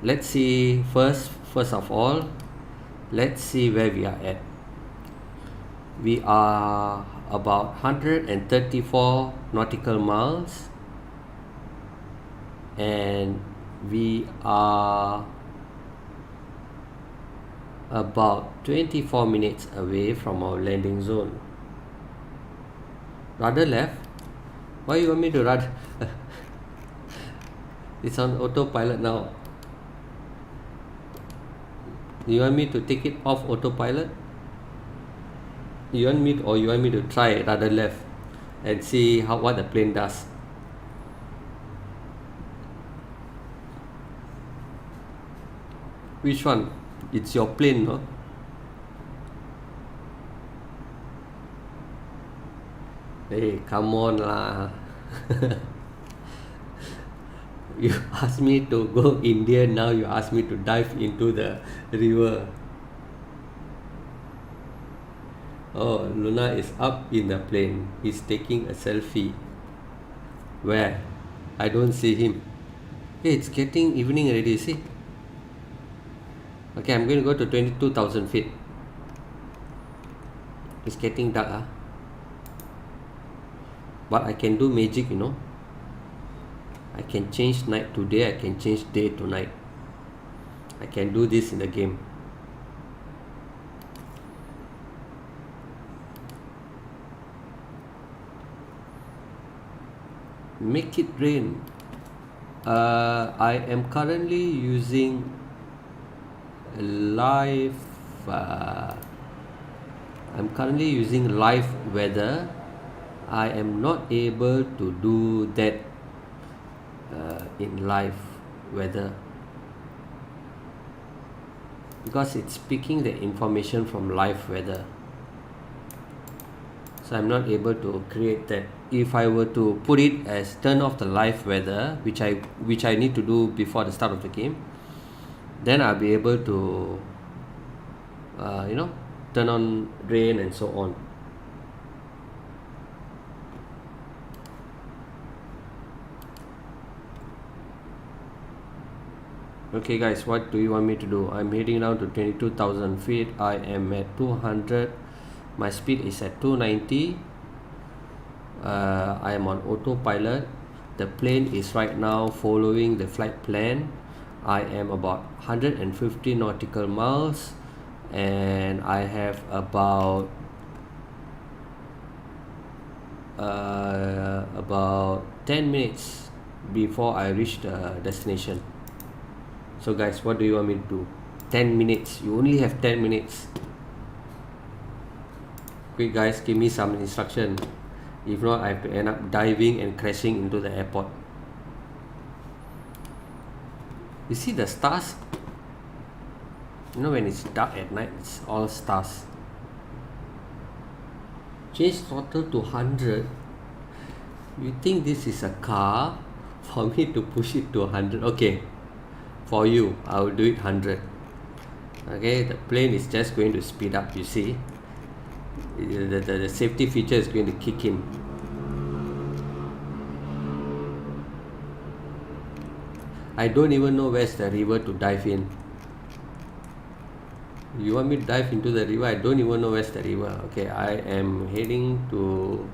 Let's see. First of all, let's see where we are at. We are about 134 nautical miles, and we are about 24 minutes away from our landing zone. Rudder left? Why you want me to rudder? It's on autopilot now. You want me to take it off autopilot? You want me to try rudder left and see what the plane does? Which one? It's your plane, no? Hey, come on lah. You asked me to go India, now you ask me to dive into the river. Oh, Luna is up in the plane. He's taking a selfie. Where? I don't see him. Hey, it's getting evening already, see? Okay, I'm going to go to 22,000 feet. It's getting dark, but I can do magic, you know. I can change night to day, I can change day to night. I can do this in the game. Make it rain. I am currently using live weather. I am not able to do that in live weather because it's picking the information from live weather, so I'm not able to create that. If I were to put it as turn off the live weather, which I need to do before the start of the game, then I'll be able to turn on rain and so on. Okay guys, what do you want me to do? I'm heading down to 22,000 feet. I am at 200. My speed is at 290. I am on autopilot. The plane is right now following the flight plan. I am about 150 nautical miles, and I have about 10 minutes before I reach the destination. So guys, what do you want me to do? 10 minutes. You only have 10 minutes. Quick guys, give me some instruction. If not, I have to end up diving and crashing into the airport. You see the stars? You know, when it's dark at night, it's all stars. Change throttle to 100. You think this is a car? For me to push it to 100. Okay, for you, I will do it 100. Okay, the plane is just going to speed up. You see, the safety feature is going to kick in. I don't even know where's the river to dive in. You want me to dive into the river? I don't even know where's the river. Okay, I am heading to.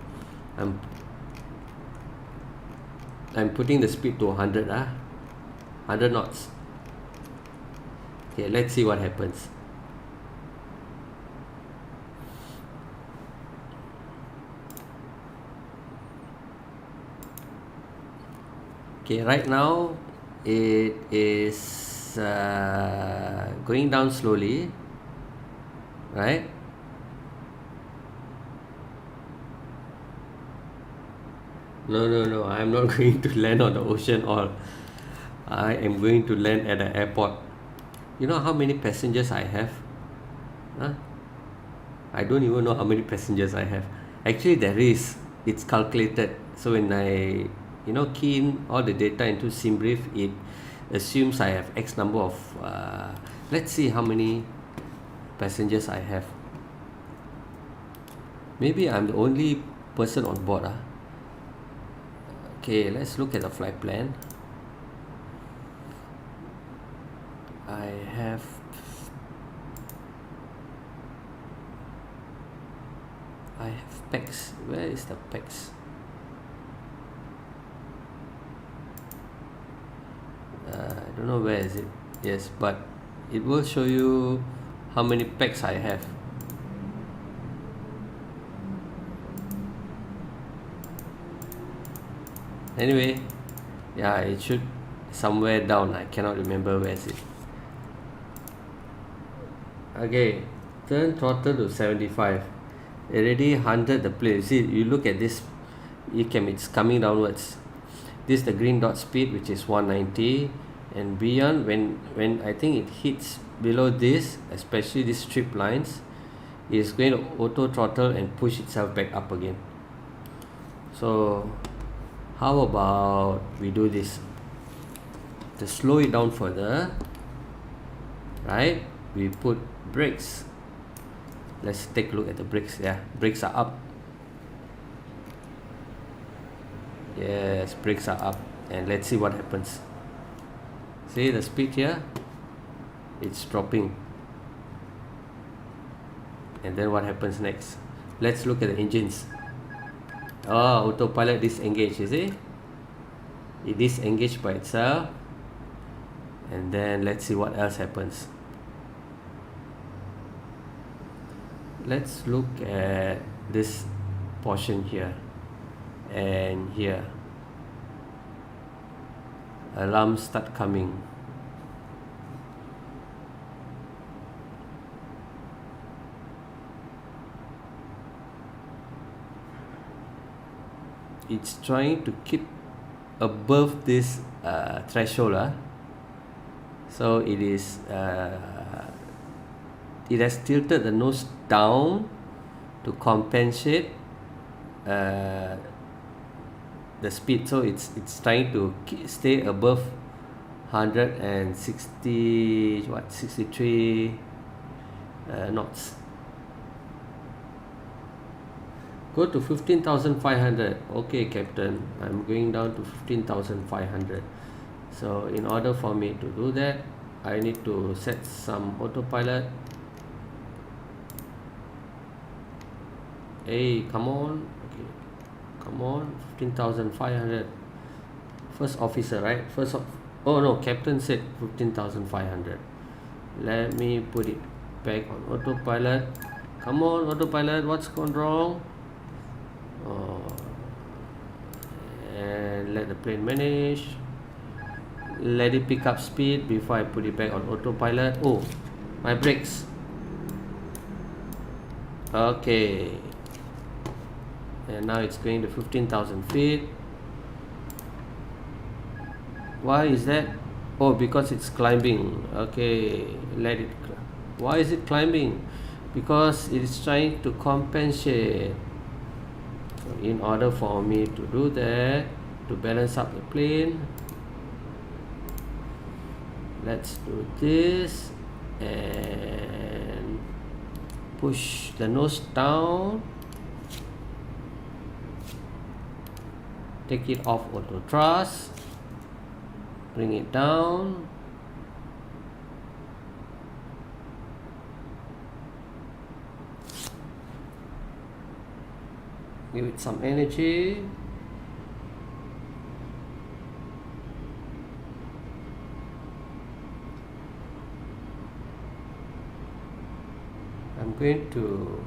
I'm putting the speed to 100. 100 knots. Okay, let's see what happens. Okay, right now it is going down slowly, right? No, I'm not going to land on the ocean or I am going to land at the airport. You know how many passengers I have? I don't even know how many passengers I have. Actually there is, it's calculated. So when I key in all the data into SimBrief, it assumes I have X number of let's see how many passengers I have. Maybe I'm the only person on board. Okay, let's look at the flight plan. I have PAX. Where is the PAX? I don't know where is it. Yes, but it will show you how many PAX I have. Anyway, yeah, it should somewhere down. I cannot remember where is it. Okay, turn throttle to 75. Already 100 the plane. You see, you look at this ECAM, it's coming downwards. This is the green dot speed, which is 190, and beyond, when I think it hits below this, especially these strip lines, it is going to auto throttle and push itself back up again. So how about we do this to slow it down further, right? We put brakes. Let's take a look at the brakes. Yeah, brakes are up. Yes, brakes are up, and let's see what happens. See the speed here, it's dropping. And then what happens next? Let's look at the engines. Oh, autopilot disengaged, you see? It disengaged by itself. And then let's see what else happens. Let's look at this portion here and here. Alarms start coming. It's trying to keep above this threshold. So it is it has tilted the nose down to compensate the speed. So it's trying to stay above 63 knots. Go to 15,500. Okay, Captain, I'm going down to 15,500. So in order for me to do that, I need to set some autopilot. Hey, come on. Okay, come on. 15,500. First officer, right? Oh no, Captain said 15,500. Let me put it back on autopilot. Come on, autopilot, what's gone wrong? And let the plane manage. Let it pick up speed before I put it back on autopilot. Oh, my brakes. Okay, and now it's going to 15,000 feet. Why is that? Oh, because it's climbing. Okay, let it. Why is it climbing? Because it's trying to compensate. So in order for me to do that, to balance up the plane, let's do this and push the nose down, take it off auto thrust, bring it down, give it some energy. I'm going to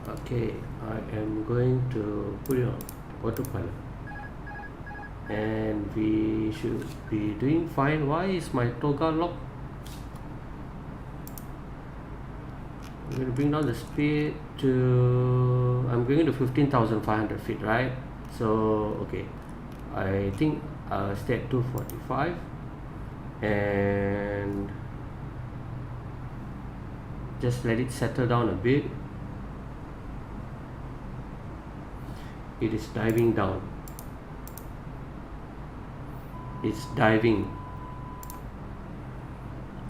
okay, I am going to put it on autopilot, and we should be doing fine. Why is my toga locked? I'm going to bring down the speed to, I'm going to 15,500 feet, right? So okay, I think I'll stay at 245, and Just let it settle down a bit. It is diving down. It's diving.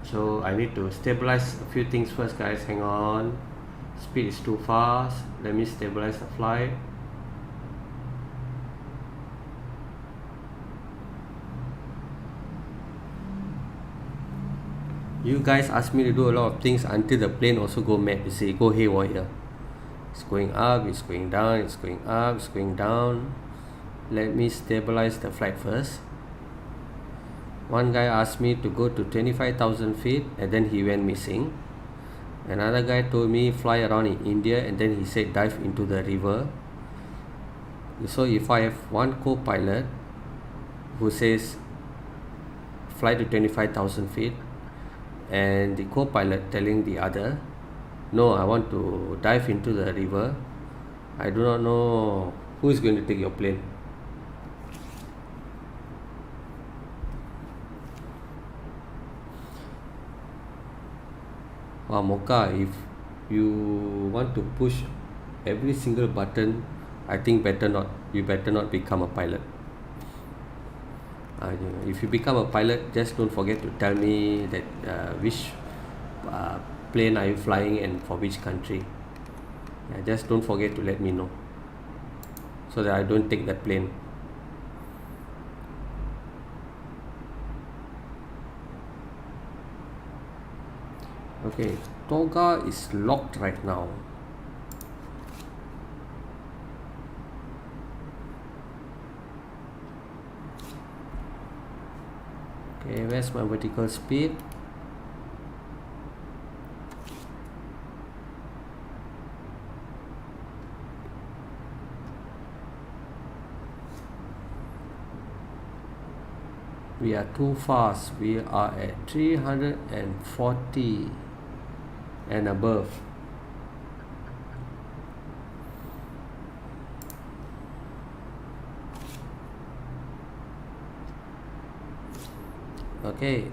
So I need to stabilize a few things first, guys. Hang on. Speed is too fast. Let me stabilize the flight. You guys ask me to do a lot of things until the plane also go mad, you see, go haywire. It's going up, it's going down, it's going up, it's going down. Let me stabilize the flight first. One guy asked me to go to 25,000 feet and then he went missing. Another guy told me fly around in India and then he said dive into the river. So if I have one co-pilot who says fly to 25,000 feet and the co-pilot telling the other, no, I want to dive into the river, I do not know who is going to take your plane. Wow, Mocha, if you want to push every single button, I think you better not become a pilot. If you become a pilot, just don't forget to tell me that which plane are you flying and for which country. Just don't forget to let me know so that I don't take that plane. Okay, Toga is locked right now. Okay, where's my vertical speed? We are too fast. We are at 340 and above. Okay,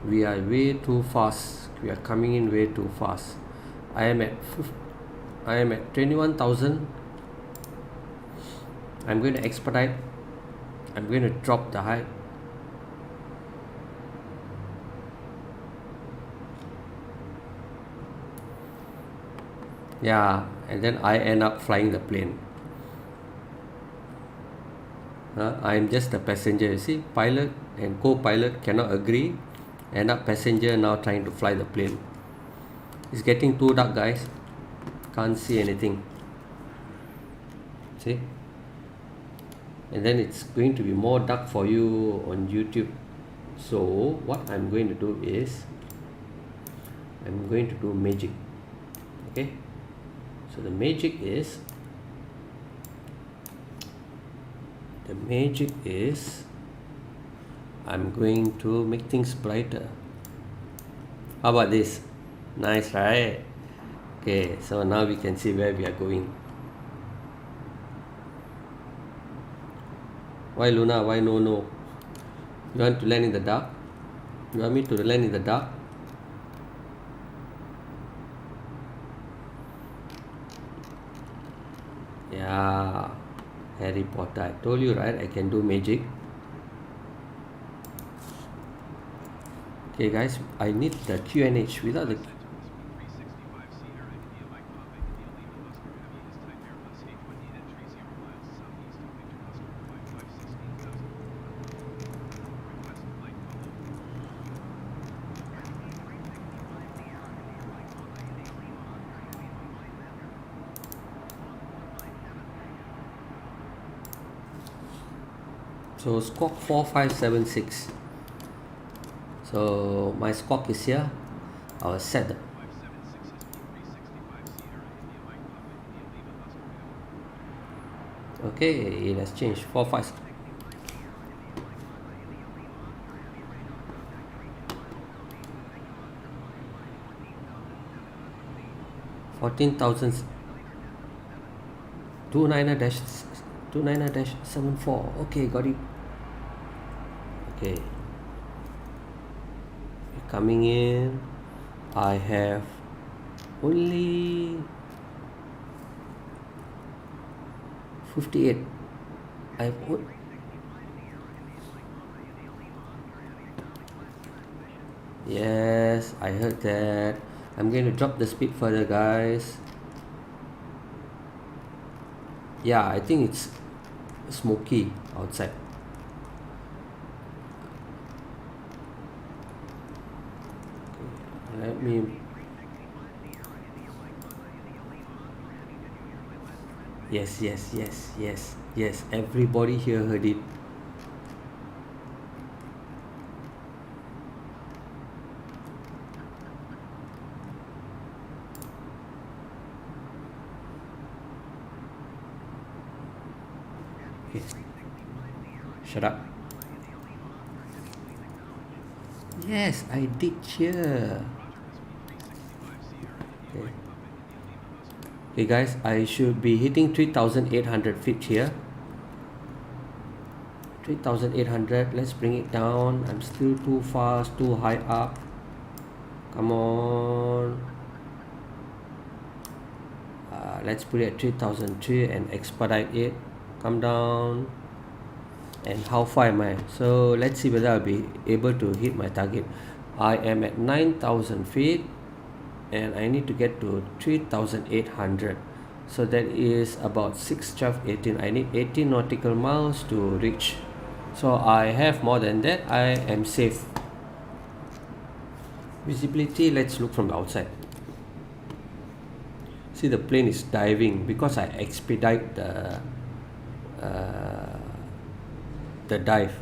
we are way too fast. We are coming in way too fast. I am at 21,000. I'm going to expedite. I'm going to drop the height. Yeah, and then I end up flying the plane. I'm just a passenger. You see, pilot and co-pilot cannot agree. End up passenger now trying to fly the plane. It's getting too dark, guys. Can't see anything. See? And then it's going to be more dark for you on YouTube. So what I'm going to do is I'm going to do magic. Okay, so the magic is I'm going to make things brighter. How about this? Nice, right? Okay, so now we can see where we are going. Why Luna? Why no? You want to land in the dark? You want me to land in the dark? Yeah, Harry Potter. I told you, right? I can do magic. Okay, guys, I need the QNH. Without the so squawk 4576. So my squawk is here. I will set the okay, it has changed 45. 14,000 29er-74. Okay, got it. Okay, coming in. I have only 58. I've Yes, I heard that. I'm going to drop the speed further, guys. Yeah, I think it's smoky outside. Let me. Yes, yes, yes, yes, yes. Everybody here heard it. Okay. Shut up. Yes, I did cheer. Okay. Okay, guys, I should be hitting 3,800 feet here. 3,800. Let's bring it down. I'm still too fast, too high up. Come on. Let's put it at 3,003 and expedite it. Come down. And how far am I? So let's see whether I'll be able to hit my target. I am at 9,000 feet and I need to get to 3,800. So that is about 6, 12, 18. I need 18 nautical miles to reach. So I have more than that. I am safe. Visibility, let's look from the outside. See, the plane is diving because I expedite the dive,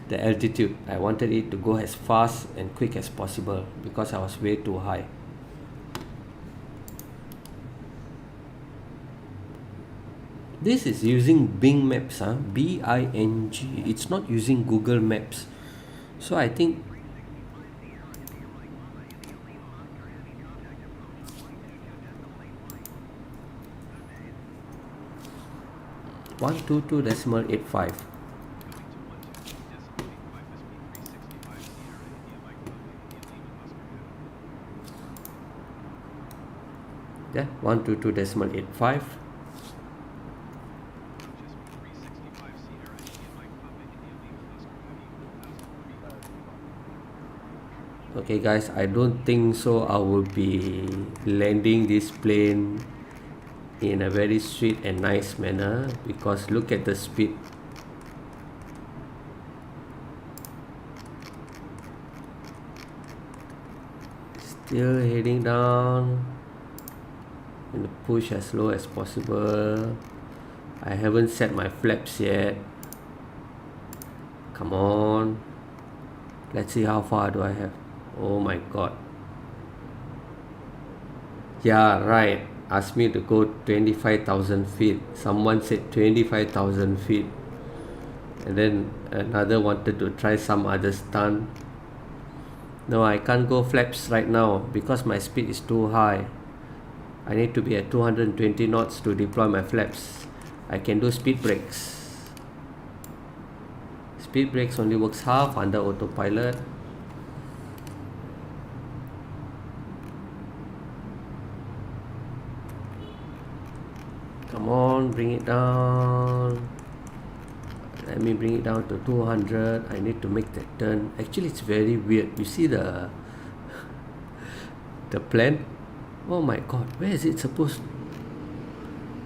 the altitude. I wanted it to go as fast and quick as possible because I was way too high. This is using Bing Maps, Bing. It's not using Google Maps. So I think one two two decimal 85. Yeah, 122 decimal 85. Okay guys, I don't think so I will be landing this plane in a very sweet and nice manner because look at the speed. Still heading down and push as low as possible. I haven't set my flaps yet. Come on, let's see how far do I have. Oh my god. Yeah, right. Asked me to go 25,000 feet. Someone said 25,000 feet. And then another wanted to try some other stunt. No, I can't go flaps right now because my speed is too high. I need to be at 220 knots to deploy my flaps. I can do speed brakes. Speed brakes only works half under autopilot. Come on, bring it down. Let me bring it down to 200. I need to make that turn. Actually, it's very weird. You see the plan? Oh my god, where is it supposed?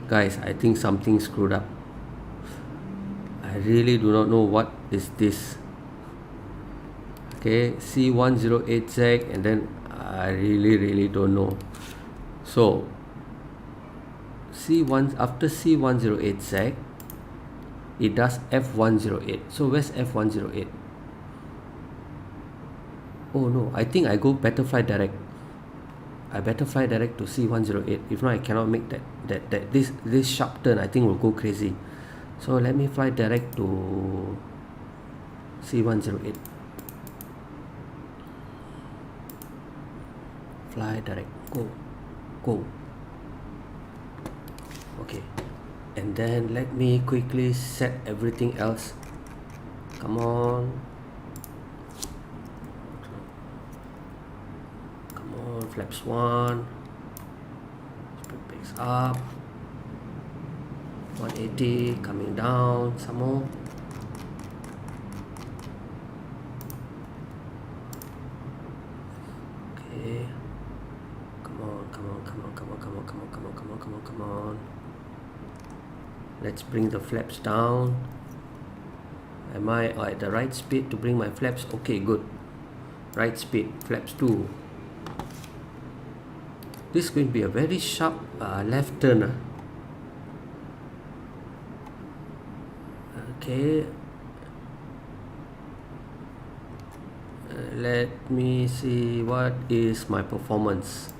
Guys, I think something screwed up. I really do not know what is this. Okay, C108Z, and then I really don't know. So after C108Z, it does F108. So where's F108? Oh no, I think I go better fly direct. I better fly direct to C108. If not, I cannot make this sharp turn. I think will go crazy. So let me fly direct to C108. Fly direct. Go. Okay. And then let me quickly set everything else. Come on. flaps 1, speed picks up, 180, coming down some more. Okay, come on, come on, come on, come on, come on, come on, come on, come on, come on, come on. Let's bring the flaps down. Am I at the right speed to bring my flaps? Okay, good. Right speed, flaps 2. This is going to be a very sharp left turn. Okay. Let me see what is my performance.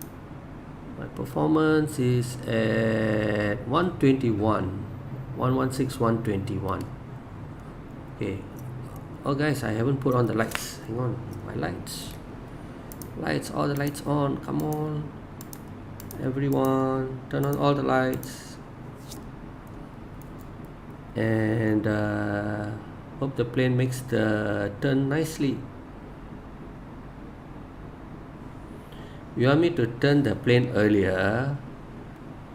My performance is at 121. 116, 121. Okay. Oh guys, I haven't put on the lights. Hang on, my lights. Lights, all the lights on. Come on. Everyone, turn on all the lights. And hope the plane makes the turn nicely. You want me to turn the plane earlier,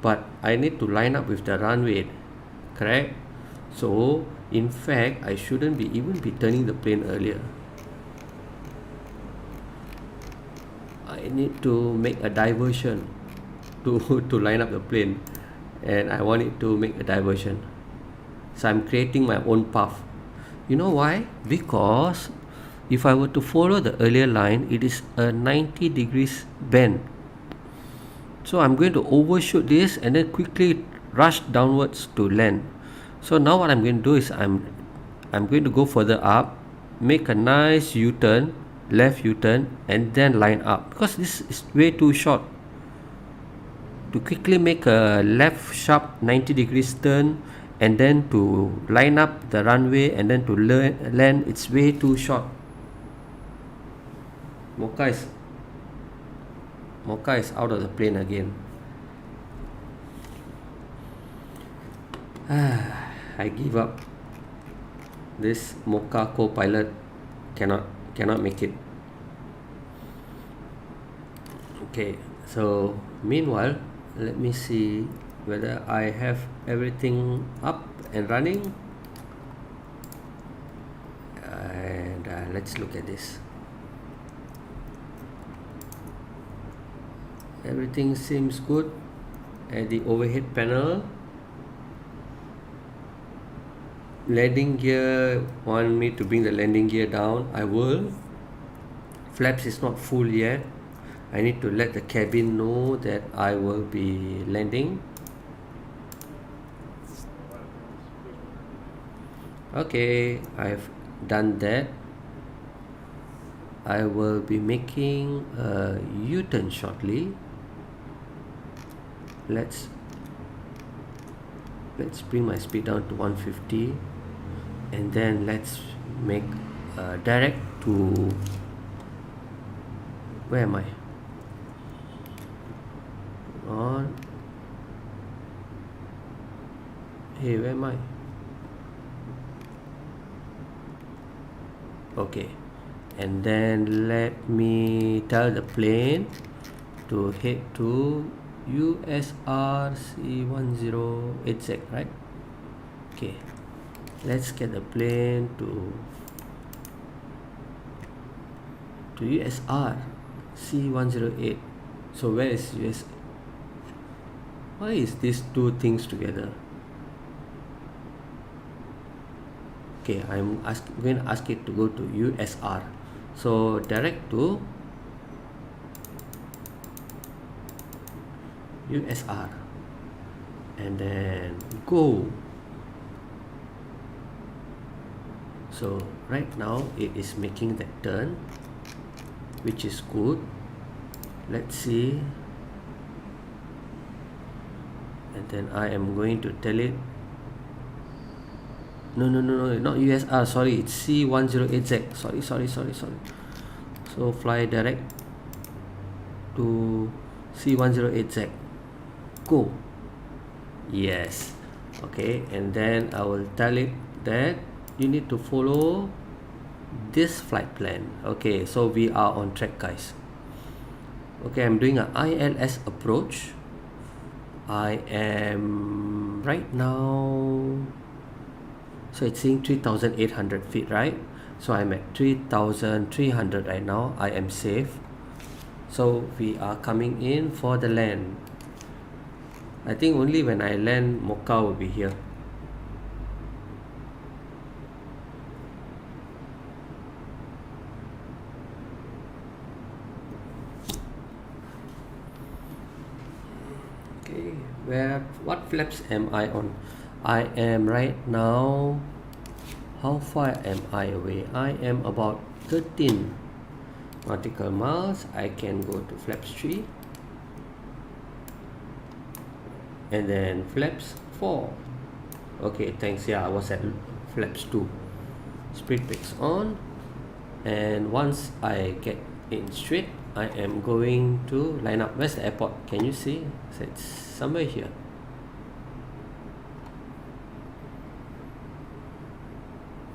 but I need to line up with the runway, correct? So in fact, I shouldn't even be turning the plane earlier. I need to make a diversion to line up the plane, and I want it to make a diversion. So I'm creating my own path. You know why? Because if I were to follow the earlier line, it is a 90 degrees bend. So I'm going to overshoot this and then quickly rush downwards to land. So now what I'm going to do is I'm going to go further up, make a nice U-turn, left U-turn, and then line up, because this is way too short. To quickly make a left sharp 90 degrees turn and then to line up the runway and then to land, it's way too short. Mocha is out of the plane again. I give up. This Mocha co-pilot cannot make it. Okay, so meanwhile, let me see whether I have everything up and running. And let's look at this. Everything seems good at the overhead panel. Landing gear, want me to bring the landing gear down, I will. Flaps is not full yet. I need to let the cabin know that I will be landing. Okay, I've done that. I will be making a U-turn shortly. Let's bring my speed down to 150, and then let's make direct to, where am I? On. Hey, where am I? Okay, and then let me tell the plane to head to USR C1080, right? Okay, let's get the plane to USR C108. So where is US? Why is these two things together? Okay, I'm going to ask it to go to USR. So direct to USR and then go. So right now it is making that turn, which is good. Let's see. And then I am going to tell it, no, not USR, sorry, it's C108Z. Sorry. So fly direct to C108Z. Go. Yes. Okay, and then I will tell it that you need to follow this flight plan. Okay, so we are on track, guys. Okay, I'm doing a ILS approach. I am right now, so it's saying 3,800 feet, right? So I'm at 3,300 right now. I am safe. So we are coming in for the land. I think only when I land, Mocha will be here. Okay, what flaps am I on? I am right now, how far am I away? I am about 13 nautical miles. I can go to flaps 3 and then flaps 4. Okay, thanks. Yeah, I was at flaps 2. Speed brakes on, and once I get in straight, I am going to line up. Where's the airport? Can you see? So it's somewhere here.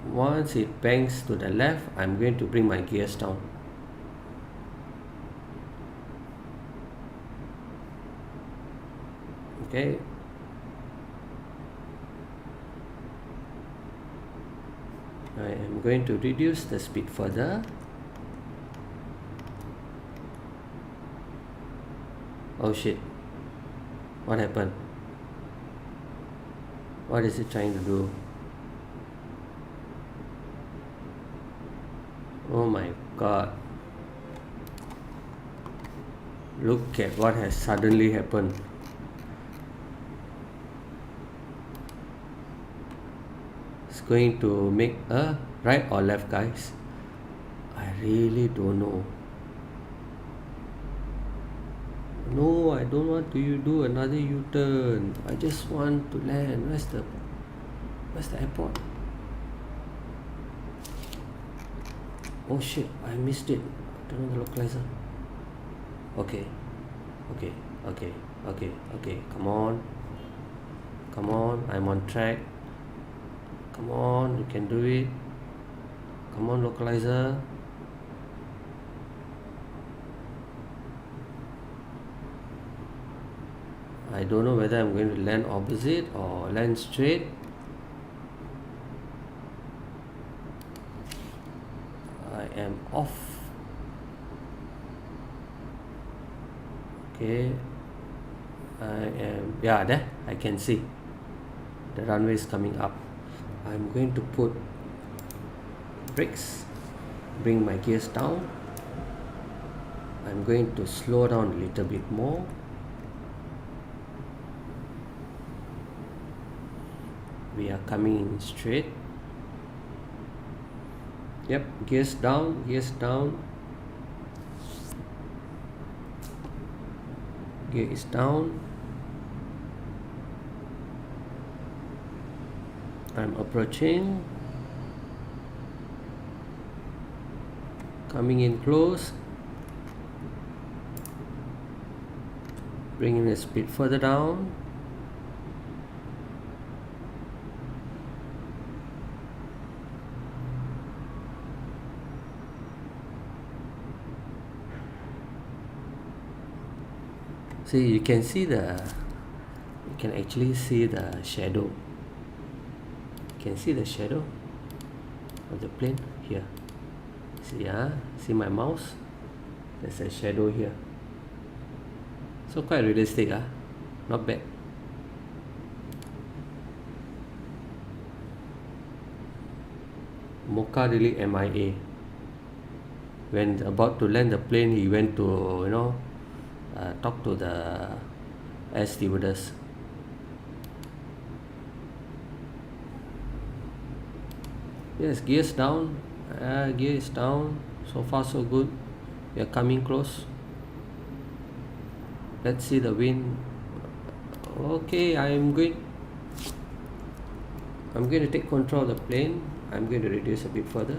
Once it bangs to the left, I'm going to bring my gears down. Okay. I am going to reduce the speed further. Oh shit. What happened? What is it trying to do? Oh my god. Look at what has suddenly happened. It's going to make a right or left, guys. I really don't know. No, I don't want to do another U-turn. I just want to land. Where's the airport? Oh shit, I missed it. Turn on the localizer. Okay. Come on. I'm on track. Come on, you can do it. Come on, localizer. I don't know whether I'm going to land opposite or land straight. I am off. Okay. There I can see the runway is coming up. I'm going to put brakes, bring my gears down. I'm going to slow down a little bit more. We are coming in straight. Yep, gears down. Gear is down. I'm approaching. Coming in close. Bringing the speed further down. See, you can actually see the shadow. You can see the shadow of the plane here. See my mouse? There's a shadow here. So quite realistic, not bad. Mocha really MIA. When about to land the plane, he went to talk to the air stewardess. Yes, gears down. Gear is down. So far so good. We are coming close. Let's see the wind. Okay, I'm going to take control of the plane. I'm going to reduce a bit further.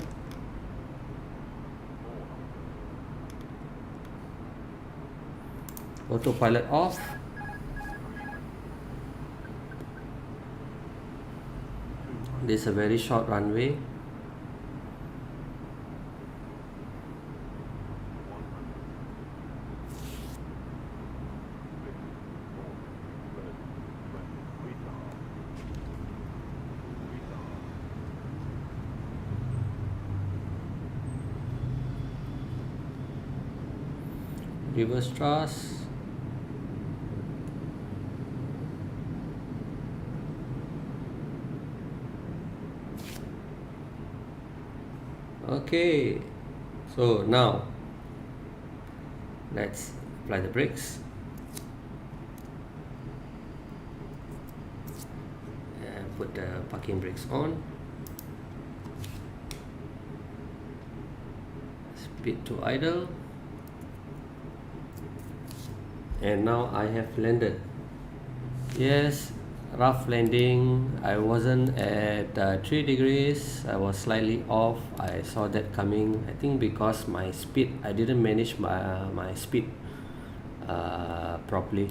Autopilot off. This is a very short runway. reverse thrust. Okay, so now let's apply the brakes. And put the parking brakes on. Speed to idle. And now I have landed. Yes, rough landing. I wasn't at 3 degrees. I was slightly off. I saw that coming. I think because my speed, I didn't manage my speed properly.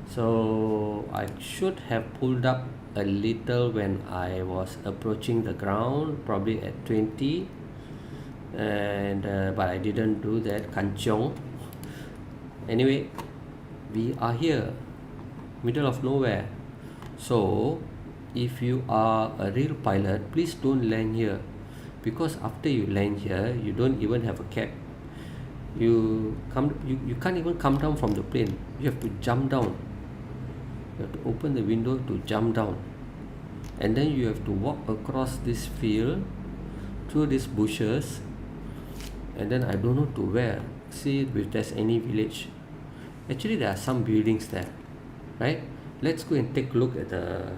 So I should have pulled up a little when I was approaching the ground, probably at 20. And but I didn't do that. Kanchong. Anyway, we are here, middle of nowhere. So if you are a real pilot, please don't land here, because after you land here, you don't even have a cap. You can't even come down from the plane. You have to jump down. You have to open the window to jump down, and then you have to walk across this field, through these bushes, and then I don't know to where. See if there's any village. Actually, there are some buildings there, right? Let's go and take a look at the.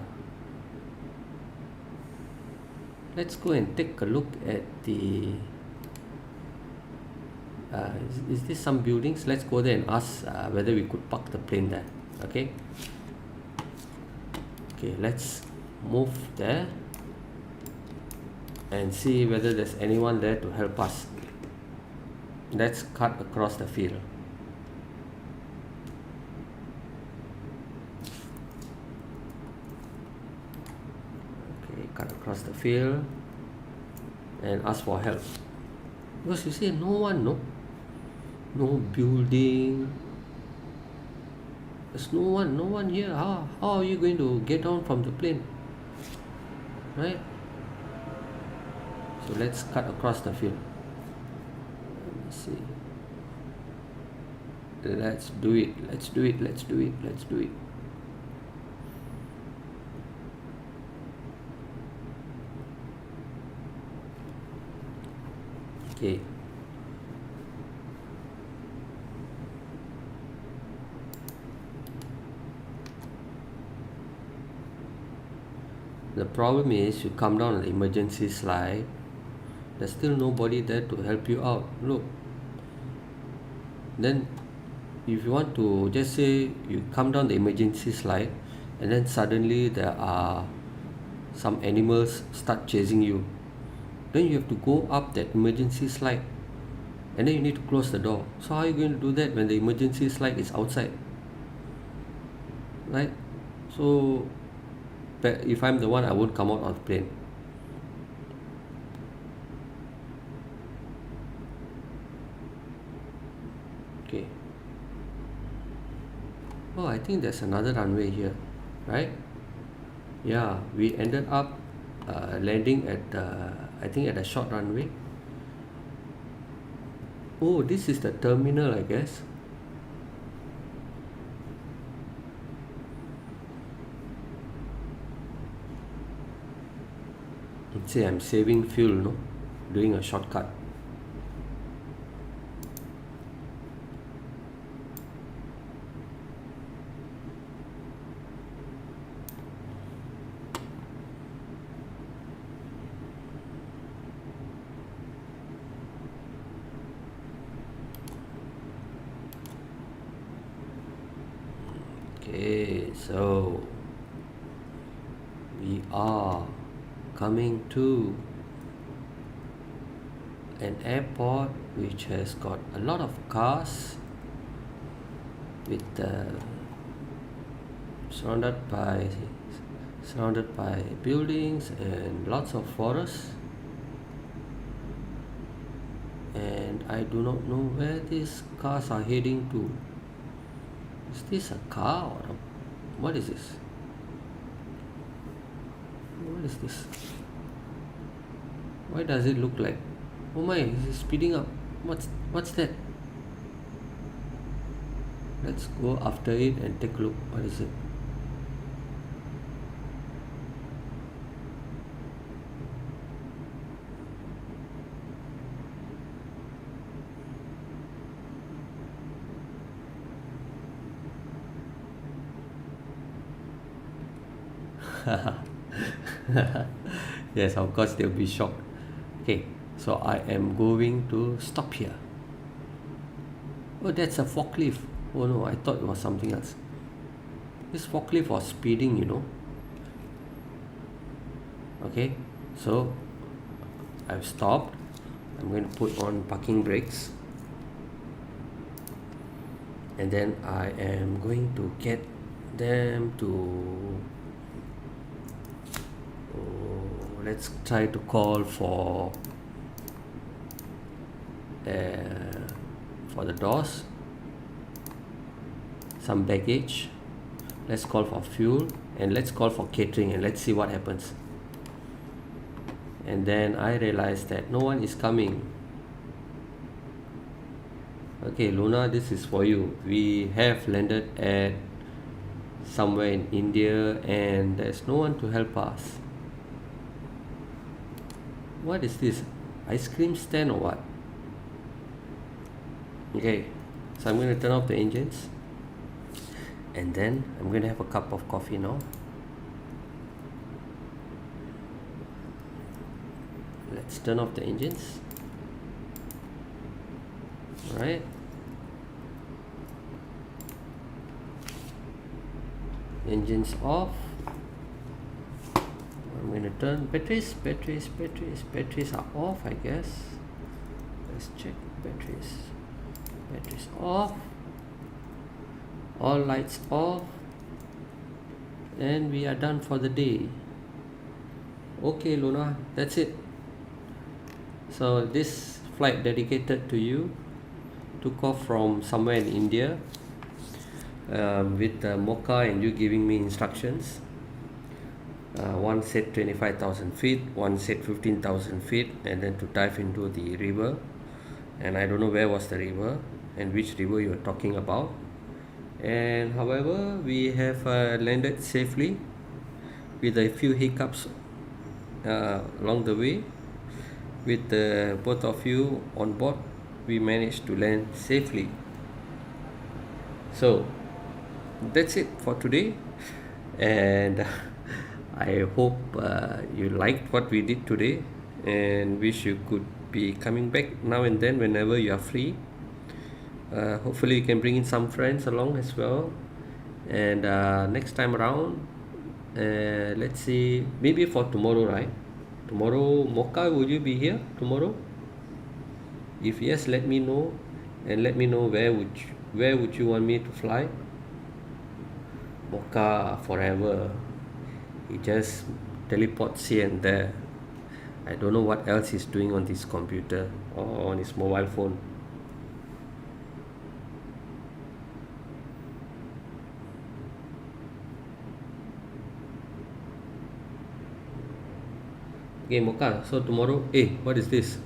Let's go and take a look at the. Is this some buildings? Let's go there and ask whether we could park the plane there. Okay. Okay, let's move there and see whether there's anyone there to help us. Let's cut across the field. Okay, cut across the field and ask for help. Because you see, no building. There's no one here. How are you going to get down from the plane? Right? So let's cut across the field. Let me see. Let's do it. Okay. The problem is, you come down on the emergency slide, there's still nobody there to help you out. Look. Then if you want to, just say you come down the emergency slide, and then suddenly there are some animals start chasing you, then you have to go up that emergency slide, and then you need to close the door. So how are you going to do that when the emergency slide is outside? Right? So if I'm the one, I won't come out of the plane. Okay. Oh, I think there's another runway here, right? Yeah, we ended up landing at I think at a short runway. Oh, this is the terminal, I guess. Let's say I'm saving fuel, no? Doing a shortcut. Okay, so we are coming to an airport which has got a lot of cars, with surrounded by buildings and lots of forests, and I do not know where these cars are heading to. Is this a car or what is this? What is this? Why does it look like? Oh my, it's speeding up. What's that? Let's go after it and take a look. What is it? Yes, of course they'll be shocked. Okay, so I am going to stop here. Oh, that's a forklift. Oh no, I thought it was something else. This forklift was speeding, you know. Okay, so I've stopped. I'm going to put on parking brakes, and then I am going to get them to let's try to call for the doors, some baggage. Let's call for fuel, and let's call for catering, and let's see what happens. And then I realized that no one is coming. Okay, Luna, this is for you. We have landed at somewhere in India and there's no one to help us. What is this? Ice cream stand or what? Okay, so I'm going to turn off the engines, and then I'm going to have a cup of coffee now. Let's turn off the engines. Alright. Engines off. I'm going to turn batteries are off, I guess. Let's check batteries off, all lights off, and we are done for the day. Okay, Luna, that's it. So this flight dedicated to you took off from somewhere in India, with Mocha and you giving me instructions. One said 25,000 feet, one said 15,000 feet, and then to dive into the river. And I don't know where was the river and which river you are talking about. And however, we have landed safely with a few hiccups along the way. With both of you on board, we managed to land safely. So that's it for today, and I hope you liked what we did today, and wish you could be coming back now and then whenever you are free. Hopefully you can bring in some friends along as well, and next time around, let's see, maybe for tomorrow, right? Tomorrow, Mocha, will you be here tomorrow? If yes, let me know, and let me know where would you want me to fly. Mocha forever. He just teleports here and there. I don't know what else he's doing on this computer or on his mobile phone. Okay, Mocha, so tomorrow, what is this?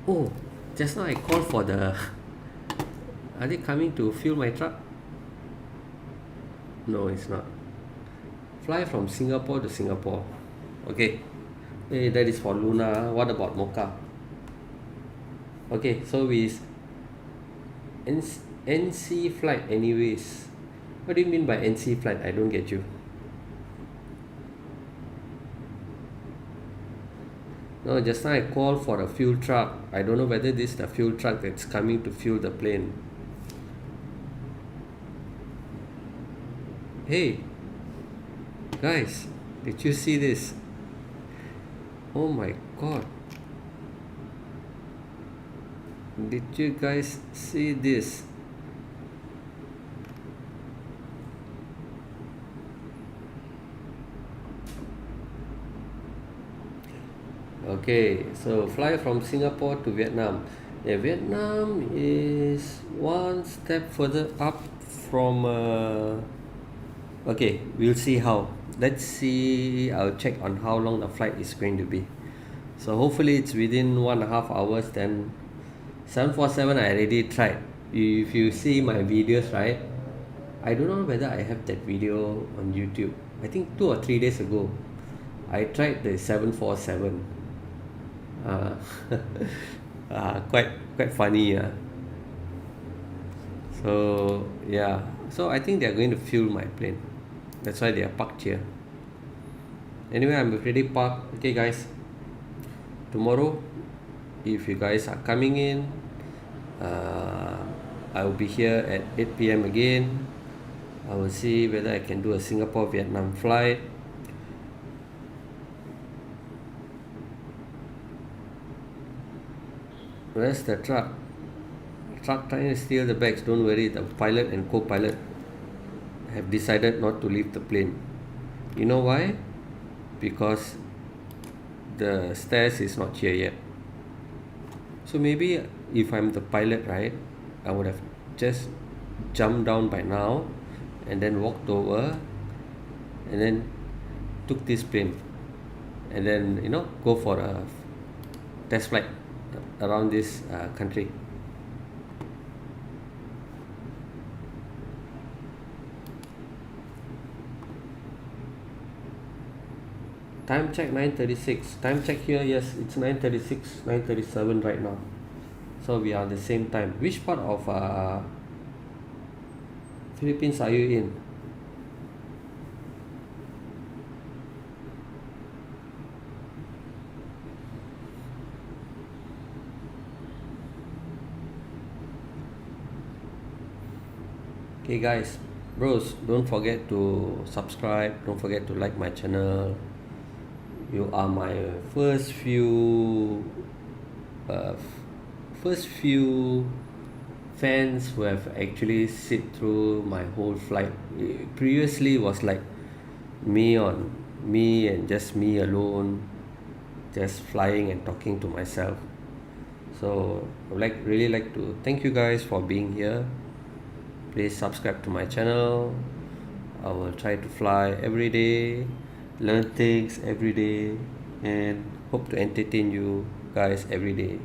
Oh, just now I called for the... Are they coming to fuel my truck? No, it's not. Fly from Singapore to Singapore. Okay. Hey, that is for Luna. What about Mocha? Okay, so we NC flight anyways. What do you mean by NC flight? I don't get you. No, just now I called for a fuel truck. I don't know whether this is the fuel truck that's coming to fuel the plane. Hey, guys, did you see this? Oh my god. Did you guys see this? Okay, so fly from Singapore to Vietnam. Yeah, Vietnam is one step further up from okay, we'll see how. Let's see, I'll check on how long the flight is going to be. So hopefully it's within 1.5 hours. Then 747 I already tried. if you see my videos, right, I don't know whether I have that video on YouTube. I think 2 or 3 days ago I tried the 747. uh, quite funny. So yeah, so I think they are going to fuel my plane. That's why they are parked here. Anyway, I'm already parked. Okay guys, tomorrow if you guys are coming in, I will be here at 8 p.m. again. I will see whether I can do a Singapore-Vietnam flight. Where's the truck? Truck trying to steal the bags. Don't worry, the pilot and co-pilot have decided not to leave the plane. You know why? Because the stairs is not here yet. So maybe if I'm the pilot, right, I would have just jumped down by now and then walked over and then took this plane and then go for a test flight around this country. Time check 9:36. Time check here, yes, it's 9:36, 9:37 right now. So we are the same time. Which part of Philippines are you in? Okay guys, bros, don't forget to subscribe, don't forget to like my channel. You are my first few fans who have actually sit through my whole flight. Previously was like me and just me alone, just flying and talking to myself. So I would really like to thank you guys for being here. Please subscribe to my channel. I will try to fly every day, learn things every day, and hope to entertain you guys every day.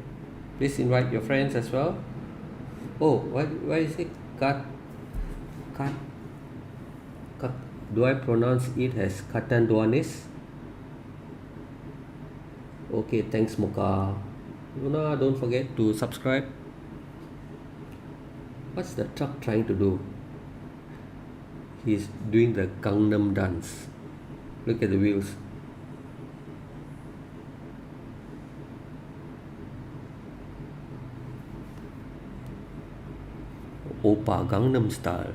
Please invite your friends as well. Oh, why is it cut? Do I pronounce it as A32nx? Okay, thanks Mocha. Luna, don't forget to subscribe. What's the truck trying to do? He's doing the Gangnam dance. Look at the wheels. Oppa Gangnam style.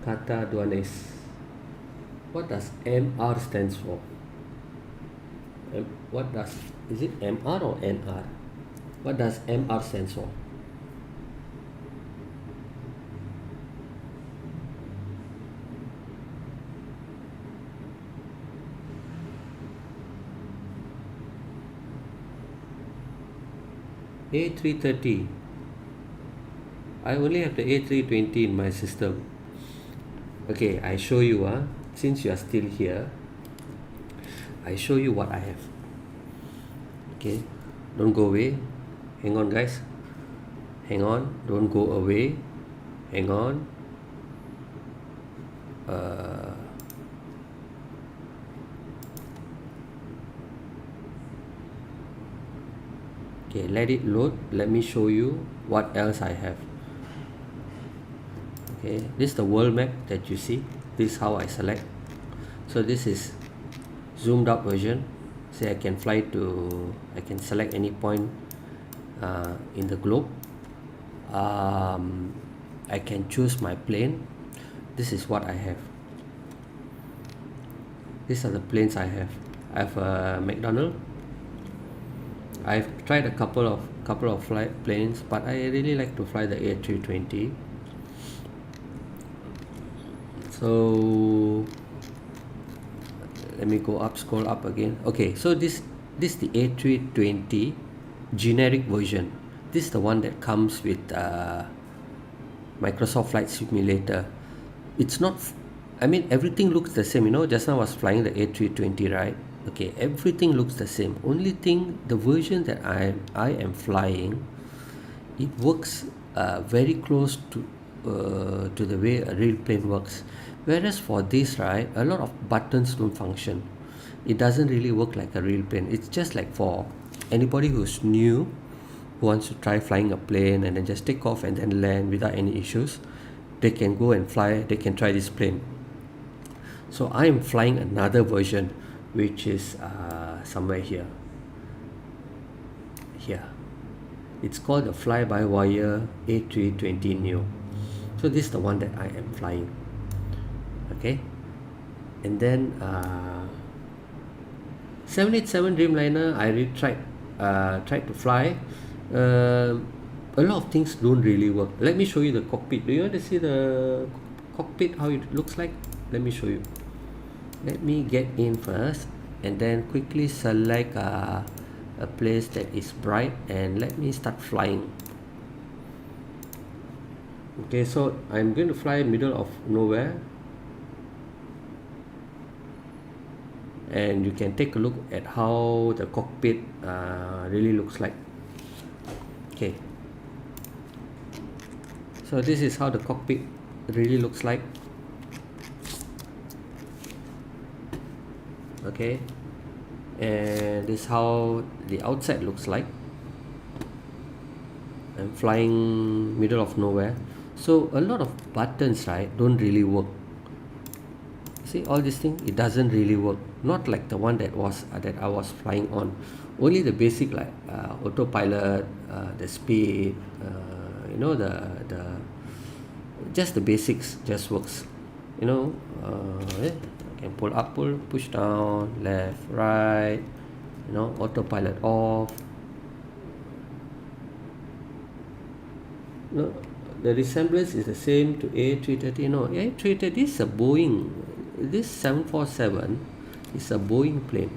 A32nx. What does MR stands for? Is it MR or NR? What does MR stands for? A330. I only have the A320 in my system. Okay, I show you since you are still here, I show you what I have. Okay, don't go away. Hang on guys. Hang on, don't go away. Hang on. Okay, let it load. Let me show you what else I have. Okay, this is the world map that you see. This is how I select. So this is zoomed up version. Say I can select any point in the globe. I can choose my plane. This is what I have. These are the planes I have. I have a McDonnell. I've tried a couple of flight planes, but I really like to fly the A320. So let me go up, scroll up again. Okay, so this is the A320 generic version. This is the one that comes with Microsoft Flight Simulator. It's not, I mean, everything looks the same. You know, just now I was flying the A320, right? Okay, everything looks the same. Only thing, the version that I am flying, it works very close to the way a real plane works. Whereas for this, right, a lot of buttons don't function. It doesn't really work like a real plane. It's just like for anybody who's new, who wants to try flying a plane and then just take off and then land without any issues, they can go and fly, they can try this plane. So I am flying another version, which is somewhere here. It's called the fly-by-wire A320neo. So this is the one that I am flying. Okay, and then 787 Dreamliner, I really tried to fly. A lot of things don't really work. Let me show you the cockpit. Do you want to see the cockpit, how it looks like? Let me show you. Let me get in first and then quickly select a place that is bright and let me start flying. Okay, so I'm going to fly middle of nowhere, and you can take a look at how the cockpit really looks like. Okay, so this is how the cockpit really looks like. Okay, and this is how the outside looks like. I'm flying middle of nowhere, so a lot of buttons, right, don't really work. See all this thing, it doesn't really work. Not like the one that I was flying on. Only the basic, like autopilot, the speed, you know, the just the basics just works. You know, I can pull up, push down, left, right, you know, autopilot off. No, the resemblance is the same to A330. No, A330 is a Boeing. This 747 is a Boeing plane,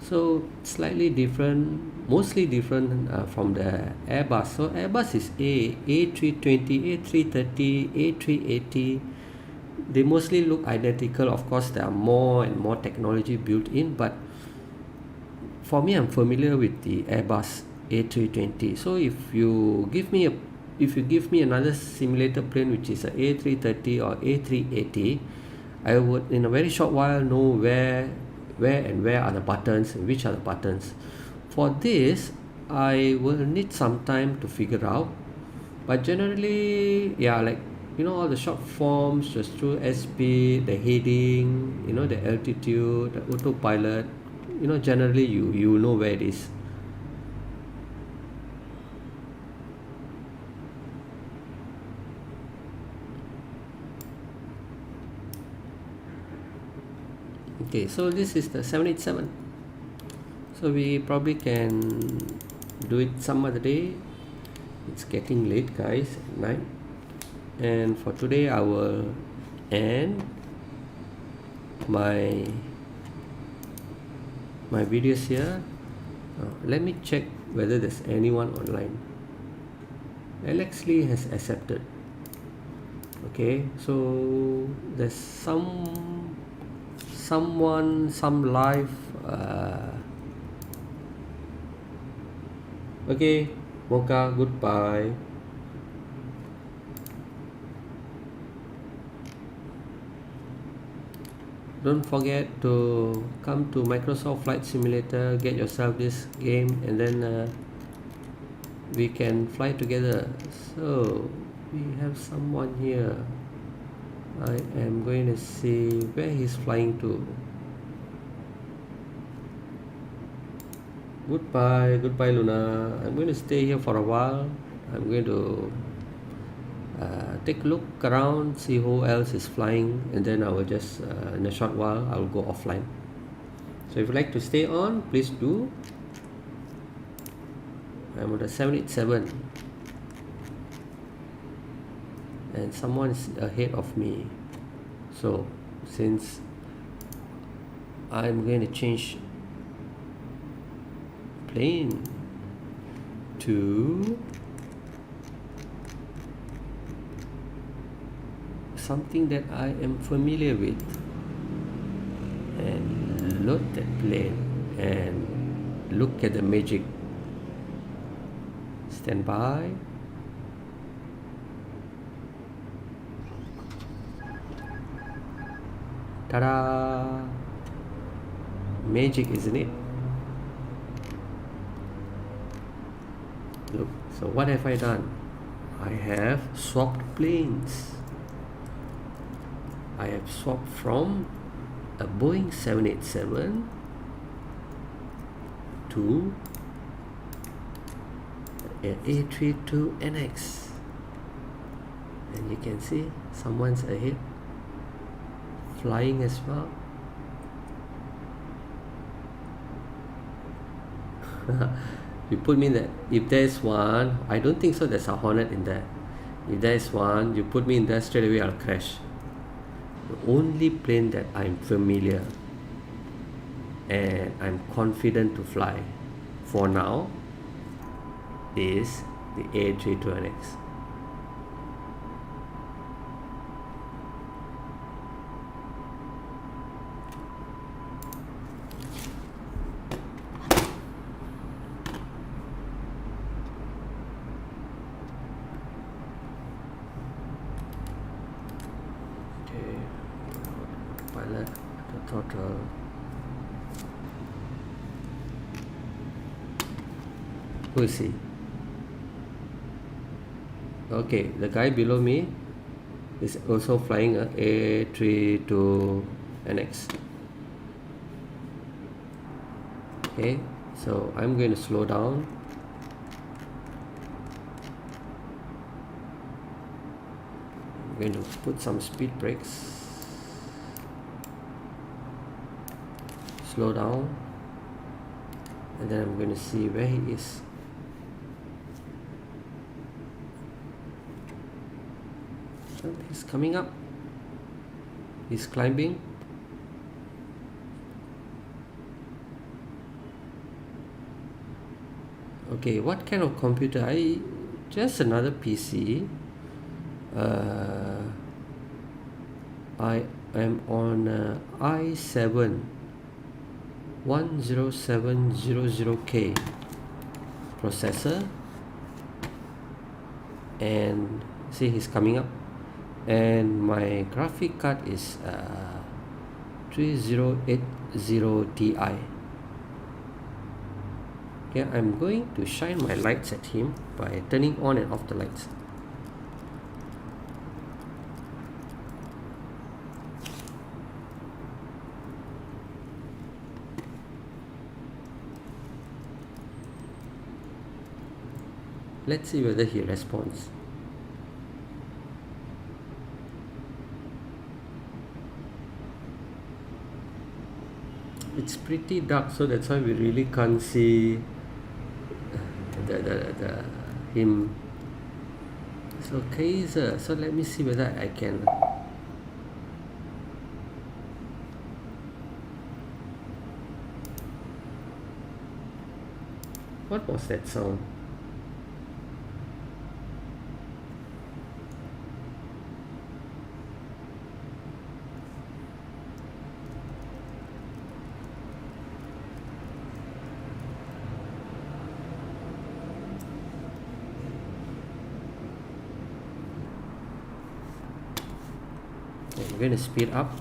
so slightly different, mostly different from the Airbus. So Airbus is A320, A330, A380. They mostly look identical. Of course, there are more and more technology built in, but for me, I'm familiar with the Airbus A320. So if you give me another simulator plane, which is a A330 or A380, I would in a very short while know where are the buttons and which are the buttons. For this, I will need some time to figure out, but generally, yeah, like, you know, all the short forms just through SP, the heading, you know, the altitude, the autopilot, you know, generally you know where it is. Okay, so this is the 787. So we probably can do it some other day. It's getting late, guys, at night. And for today, I will end my videos here. Let me check whether there's anyone online. Alex Lee has accepted. Okay, so there's some live. Okay, Mocha, goodbye. Don't forget to come to Microsoft Flight Simulator, get yourself this game, and then we can fly together. So we have someone here. I am going to see where he's flying to. Goodbye Luna. I'm going to stay here for a while. I'm going to take a look around, see who else is flying, and then I will just in a short while I'll go offline. So if you'd like to stay on, please do. I'm on the 787 and someone is ahead of me, so since I'm going to change plane to something that I am familiar with, and load that plane and look at the magic. Stand by. Ta-da! Magic, isn't it? Look, so what have I done? I have swapped planes. I have swapped from a Boeing 787 to an A32nx. And you can see someone's ahead, flying as well. You put me in that. If there's one, I don't think so there's a Hornet in there. If there's one, you put me in there, straight away I'll crash. The only plane that I'm familiar and I'm confident to fly for now is the A32nx. Pilot, the throttle. Who is he? Okay, the guy below me is also flying a A32nx. Okay, so I'm going to slow down. I'm going to put some speed brakes. Slow down, and then I'm going to see where he is. So he's coming up. He's climbing. Okay, what kind of computer? Just another PC. I am on i7 10700K processor, and see he's coming up, and my graphic card is 3080 Ti. Okay, I'm going to shine my lights at him by turning on and off the lights. Let's see whether he responds. It's pretty dark, so that's why we really can't see him. So Kaiser, so let me see whether I can. What was that sound? I'm going to speed up.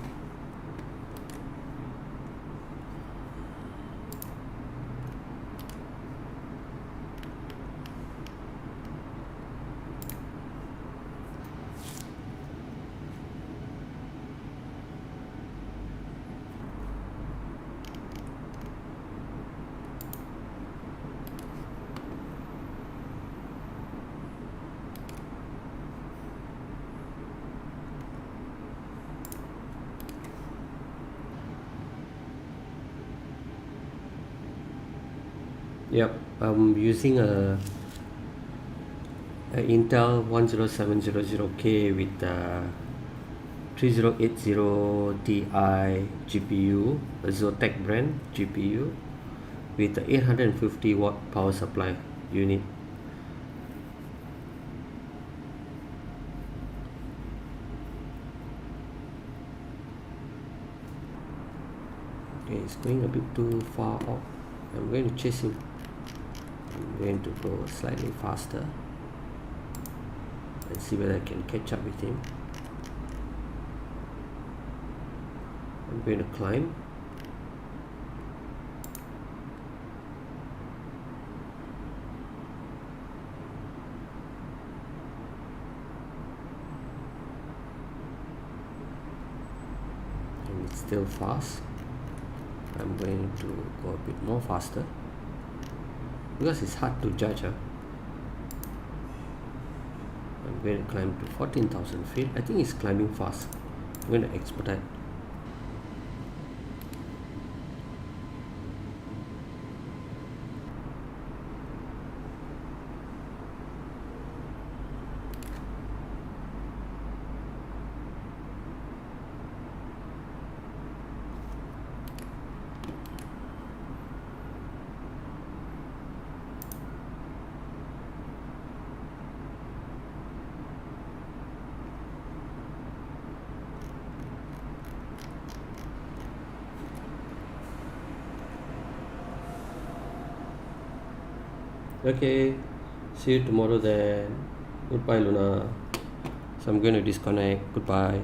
Yep, I'm using a Intel 10700K with 3080 Ti GPU, a Zotac brand GPU with a 850 watt power supply unit. Okay, it's going a bit too far off. I'm going to chase him. I'm going to go slightly faster and see whether I can catch up with him. I'm going to climb. And it's still fast. I'm going to go a bit more faster because it's hard to judge. I'm going to climb to 14,000 feet. I think it's climbing fast. I'm going to expedite. Okay, see you tomorrow then. Goodbye, Luna. So I'm going to disconnect. Goodbye.